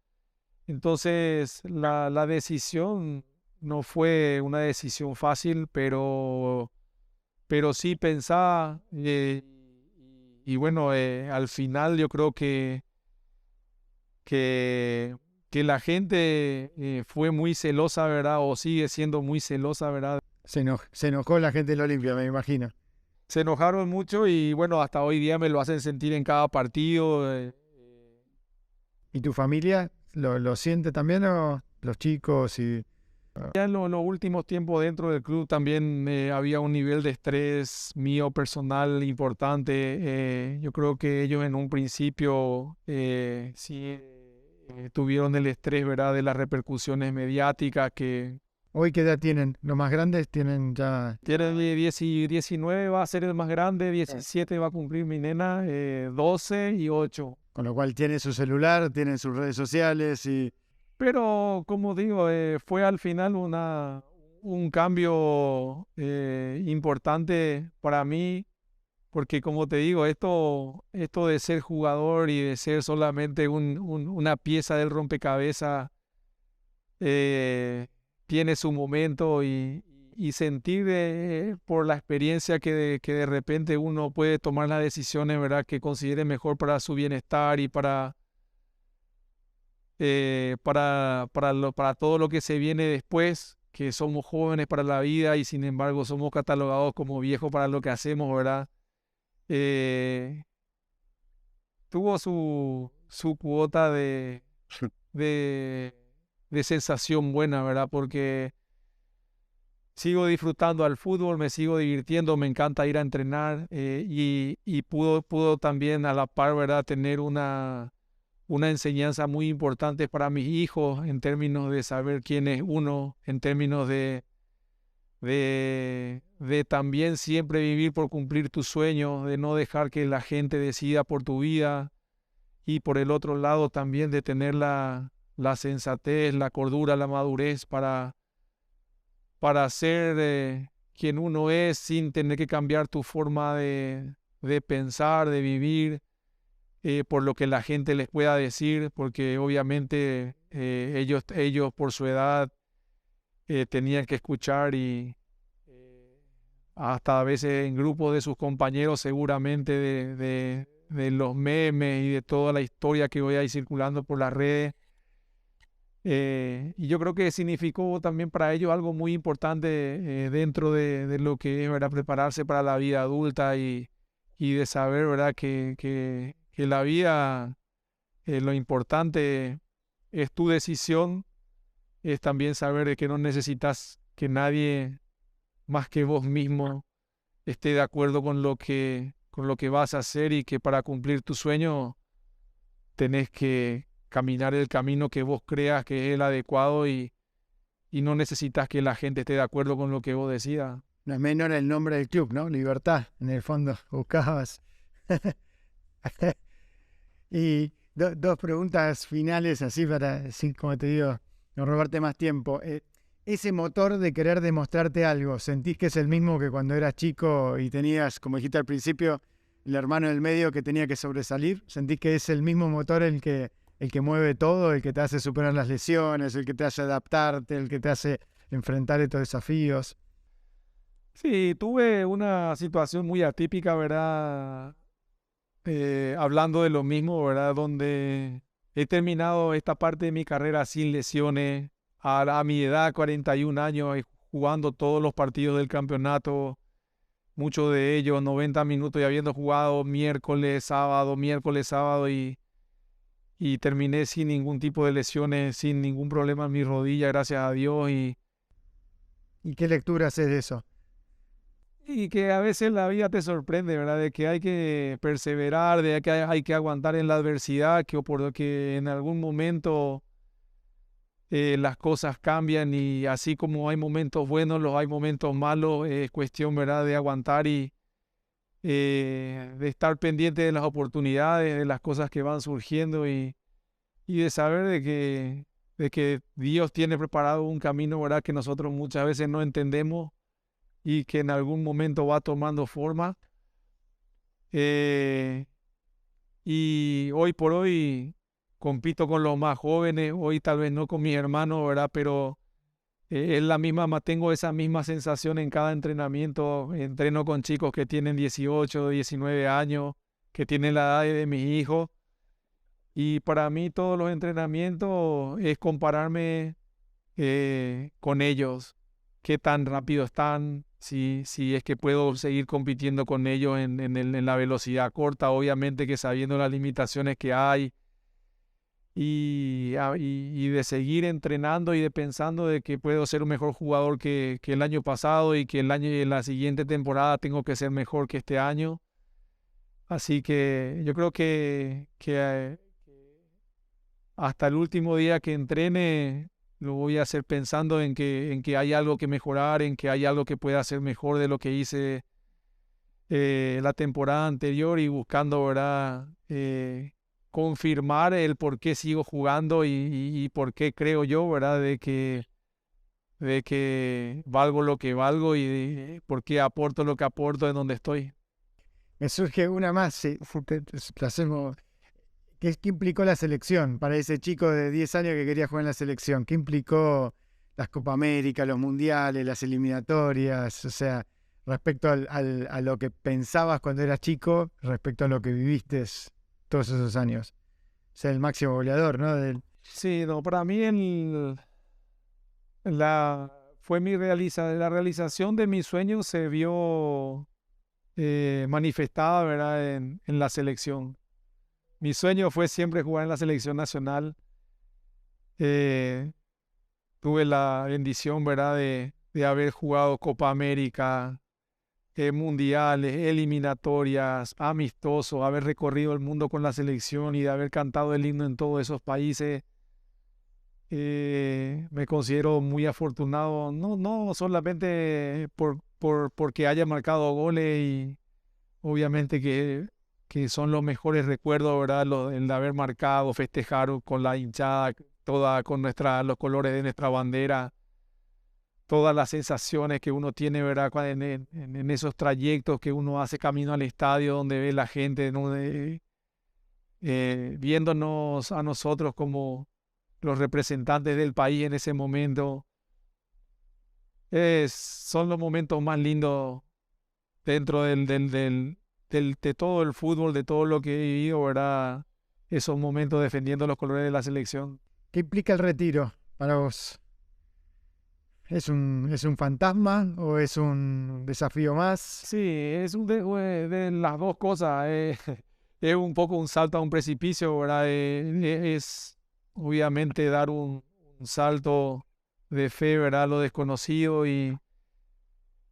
Entonces, la decisión no fue una decisión fácil, pero sí pensaba, y bueno, al final yo creo que, que la gente fue muy celosa, ¿verdad? O sigue siendo muy celosa, ¿verdad? Se enojó la gente del Olimpia, me imagino. Se enojaron mucho y bueno, hasta hoy día me lo hacen sentir en cada partido. ¿Y tu familia lo siente también o los chicos? Y Ya en los últimos tiempos dentro del club también había un nivel de estrés mío personal importante. Yo creo que ellos en un principio sí tuvieron el estrés, ¿verdad? De las repercusiones mediáticas que hoy, ¿qué edad tienen? Los más grandes tienen ya, tienen 10 y 19 va a ser el más grande, 17 va a cumplir mi nena, 12 y 8. con lo cual tienen su celular, tienen sus redes sociales y Pero como digo, fue al final un cambio importante para mí, porque como te digo, esto de ser jugador y de ser solamente una pieza del rompecabezas eh, tiene su momento y sentir por la experiencia que de repente uno puede tomar las decisiones, ¿verdad? Que considere mejor para su bienestar y para todo lo que se viene después, que somos jóvenes para la vida y sin embargo somos catalogados como viejos para lo que hacemos, ¿verdad? Eh, tuvo su cuota de, de sensación buena, ¿verdad? Porque sigo disfrutando al fútbol, me sigo divirtiendo, me encanta ir a entrenar, y pudo también a la par, ¿verdad? Tener una enseñanza muy importante para mis hijos en términos de saber quién es uno, en términos de también siempre vivir por cumplir tus sueños, de no dejar que la gente decida por tu vida y por el otro lado también de tener la sensatez, la cordura, la madurez para ser quien uno es sin tener que cambiar tu forma de pensar, de vivir por lo que la gente les pueda decir, porque obviamente ellos por su edad tenían que escuchar y hasta a veces en grupos de sus compañeros seguramente de los memes y de toda la historia que voy a ir circulando por las redes. Y yo creo que significó también para ellos algo muy importante dentro de lo que es, ¿verdad? Prepararse para la vida adulta y de saber, ¿verdad? Que la vida, lo importante es tu decisión, es también saber de que no necesitas que nadie más que vos mismo esté de acuerdo con lo que vas a hacer y que para cumplir tu sueño tenés que caminar el camino que vos creas que es el adecuado y no necesitas que la gente esté de acuerdo con lo que vos decidas. no es menor el nombre del club, ¿no? Libertad, en el fondo, buscabas. Y dos preguntas finales, así para, sin, como te digo, no robarte más tiempo. Ese motor de querer demostrarte algo, ¿sentís que es el mismo que cuando eras chico y tenías, como dijiste al principio, el hermano del medio que tenía que sobresalir? ¿Sentís que es el mismo motor el que mueve todo, el que te hace superar las lesiones, el que te hace adaptarte, el que te hace enfrentar estos desafíos? Sí, tuve una situación muy atípica, ¿verdad? Hablando de lo mismo, ¿verdad? Donde he terminado esta parte de mi carrera sin lesiones, a mi edad, 41 años, jugando todos los partidos del campeonato, muchos de ellos 90 minutos y habiendo jugado miércoles, sábado y terminé sin ningún tipo de lesiones, sin ningún problema en mi rodilla, gracias a Dios. ¿Y qué lectura haces de eso? Y que a veces la vida te sorprende, ¿verdad? De que hay que perseverar, de que hay que aguantar en la adversidad, que por que en algún momento las cosas cambian y así como hay momentos buenos, los hay momentos malos, es cuestión, ¿verdad?, de aguantar y de estar pendiente de las oportunidades, de las cosas que van surgiendo y de saber de que Dios tiene preparado un camino, ¿verdad?, que nosotros muchas veces no entendemos y que en algún momento va tomando forma. Eh, y hoy por hoy compito con los más jóvenes, hoy tal vez no con mis hermanos, ¿verdad? Pero es la misma, tengo esa misma sensación en cada entrenamiento. Entreno con chicos que tienen 18, 19 años, que tienen la edad de mis hijos. Y para mí todos los entrenamientos es compararme con ellos, qué tan rápido están, si es que puedo seguir compitiendo con ellos en la velocidad corta, obviamente que sabiendo las limitaciones que hay y de seguir entrenando y de pensando de que puedo ser un mejor jugador que el año pasado y que en la siguiente temporada tengo que ser mejor que este año. Así que yo creo que hasta el último día que entrene, lo voy a hacer pensando en que hay algo que mejorar, en que hay algo que pueda hacer mejor de lo que hice la temporada anterior y buscando, ¿verdad? Confirmar el por qué sigo jugando y por qué creo yo, ¿verdad? De que valgo lo que valgo y por qué aporto lo que aporto en donde estoy. Me surge una más, sí, lo hacemos. ¿Qué implicó la selección para ese chico de 10 años que quería jugar en la selección? ¿Qué implicó las Copa América, los mundiales, las eliminatorias? O sea, respecto a lo que pensabas cuando eras chico, respecto a lo que viviste todos esos años. Ser el máximo goleador, ¿no? Sí, no, para mí fue la realización de mi sueño se vio manifestada, ¿verdad? En la selección. Mi sueño fue siempre jugar en la selección nacional. Eh, Tuve la bendición, ¿verdad?, de haber jugado Copa América, mundiales, eliminatorias, amistosos, haber recorrido el mundo con la selección y de haber cantado el himno en todos esos países. Me considero muy afortunado, no solamente porque haya marcado goles y obviamente que son los mejores recuerdos, ¿verdad? El de haber marcado, festejar con la hinchada, toda con los colores de nuestra bandera, todas las sensaciones que uno tiene, ¿verdad? En esos trayectos que uno hace camino al estadio, donde ve la gente, ¿no? Viéndonos a nosotros como los representantes del país en ese momento. Son los momentos más lindos dentro de todo el fútbol, de todo lo que he vivido, ¿verdad? Esos momentos defendiendo los colores de la selección. ¿Qué implica el retiro para vos? ¿Es un fantasma o es un desafío más? Sí, es de las dos cosas. Es un poco un salto a un precipicio, ¿verdad? Es obviamente dar un salto de fe, ¿verdad? A lo desconocido y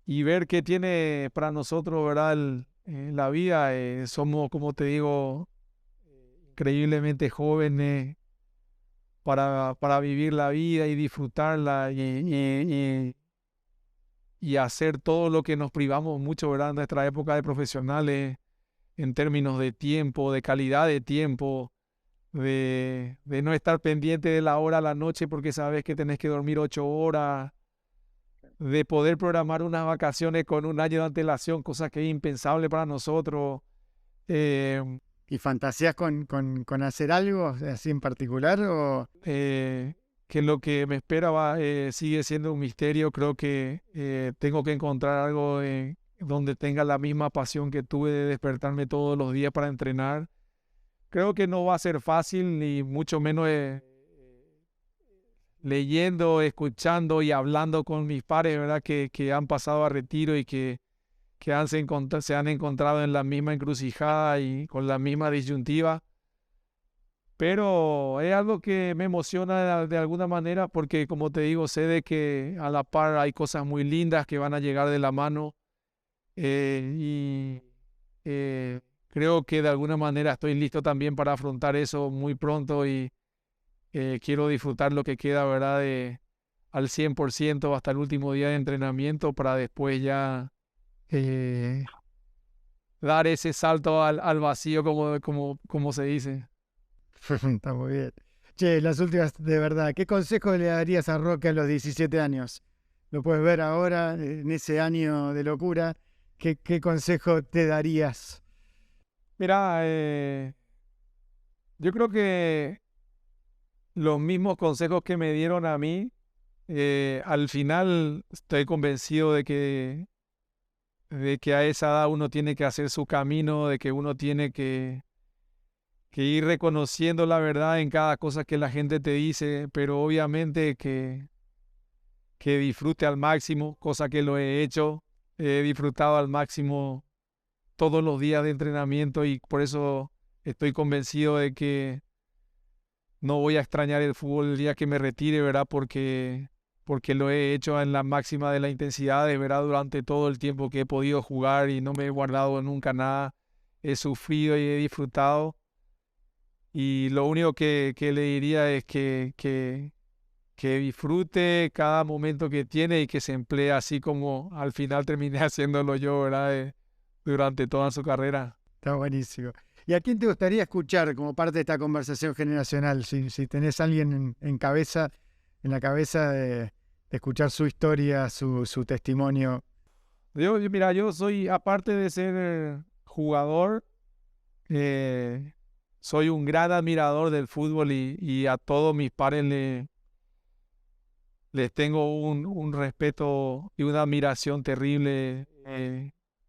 ver qué tiene para nosotros, ¿verdad? La vida. Somos, como te digo, increíblemente jóvenes para vivir la vida y disfrutarla y hacer todo lo que nos privamos mucho, ¿verdad? En nuestra época de profesionales, en términos de tiempo, de calidad de tiempo, de no estar pendiente de la hora a la noche porque sabes que tenés que dormir 8 horas, de poder programar unas vacaciones con un año de antelación, cosa que es impensable para nosotros. Eh, ¿Y fantasías con hacer algo así en particular? que lo que me espera sigue siendo un misterio. Creo que tengo que encontrar algo donde tenga la misma pasión que tuve de despertarme todos los días para entrenar. Creo que no va a ser fácil, ni mucho menos leyendo, escuchando y hablando con mis pares, ¿verdad? Que han pasado a retiro y que se han encontrado en la misma encrucijada y con la misma disyuntiva. Pero es algo que me emociona de alguna manera porque, como te digo, sé de que a la par hay cosas muy lindas que van a llegar de la mano y creo que de alguna manera estoy listo también para afrontar eso muy pronto y quiero disfrutar lo que queda, ¿verdad? Al 100% hasta el último día de entrenamiento para después ya eh, dar ese salto al vacío, como se dice. Está muy bien. Che, las últimas, de verdad, ¿qué consejo le darías a Roque a los 17 años? Lo puedes ver ahora, en ese año de locura. ¿Qué consejo te darías? Mira, yo creo que los mismos consejos que me dieron a mí, al final estoy convencido de que a esa edad uno tiene que hacer su camino, de que uno tiene que ir reconociendo la verdad en cada cosa que la gente te dice, pero obviamente que disfrute al máximo, cosa que lo he hecho, he disfrutado al máximo todos los días de entrenamiento y por eso estoy convencido de que no voy a extrañar el fútbol el día que me retire, ¿verdad? Porque lo he hecho en la máxima de la intensidad, ¿verdad? Durante todo el tiempo que he podido jugar y no me he guardado nunca nada. He sufrido y he disfrutado. Y lo único que le diría es que disfrute cada momento que tiene y que se emplee así como al final terminé haciéndolo yo, ¿verdad? Durante toda su carrera. Está buenísimo. ¿Y a quién te gustaría escuchar como parte de esta conversación generacional? Si tenés a alguien en la cabeza de escuchar su historia, su testimonio. Mira, yo soy, aparte de ser jugador, soy un gran admirador del fútbol y a todos mis pares les tengo un respeto y una admiración terrible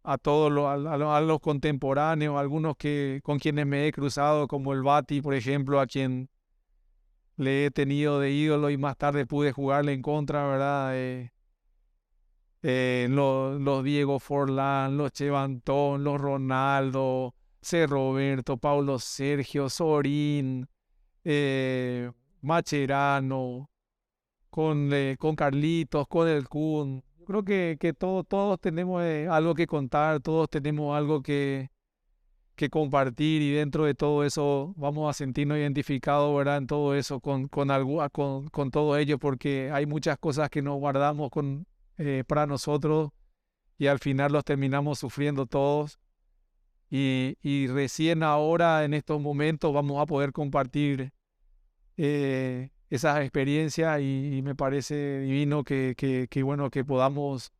a todos a los contemporáneos, algunos con quienes me he cruzado, como el Bati, por ejemplo, a quien le he tenido de ídolo y más tarde pude jugarle en contra, ¿verdad? Los Diego Forlán, los Chevantón, los Ronaldo, C. Roberto, Paulo Sergio, Sorín, eh, Macherano, con Carlitos, con el Kun. Yo creo que todos tenemos algo que contar, todos tenemos algo que compartir y dentro de todo eso vamos a sentirnos identificados, ¿verdad? En todo eso, con todo ello, porque hay muchas cosas que nos guardamos para nosotros y al final los terminamos sufriendo todos. Y recién ahora, en estos momentos, vamos a poder compartir esas experiencias y me parece divino bueno, que podamos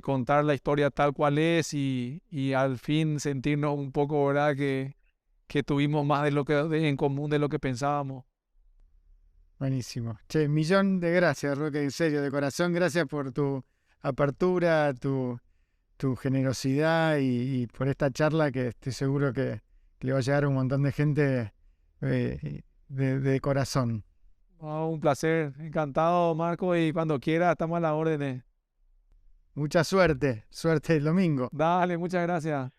contar la historia tal cual es y al fin sentirnos un poco, ¿verdad? Que tuvimos más en común de lo que pensábamos. Buenísimo. Che, millón de gracias, Roque, en serio, de corazón. Gracias por tu apertura, tu generosidad y por esta charla que estoy seguro que le va a llegar a un montón de gente de corazón. Oh, un placer, encantado, Marco, y cuando quiera estamos a la orden. Mucha suerte, suerte el domingo. Dale, muchas gracias.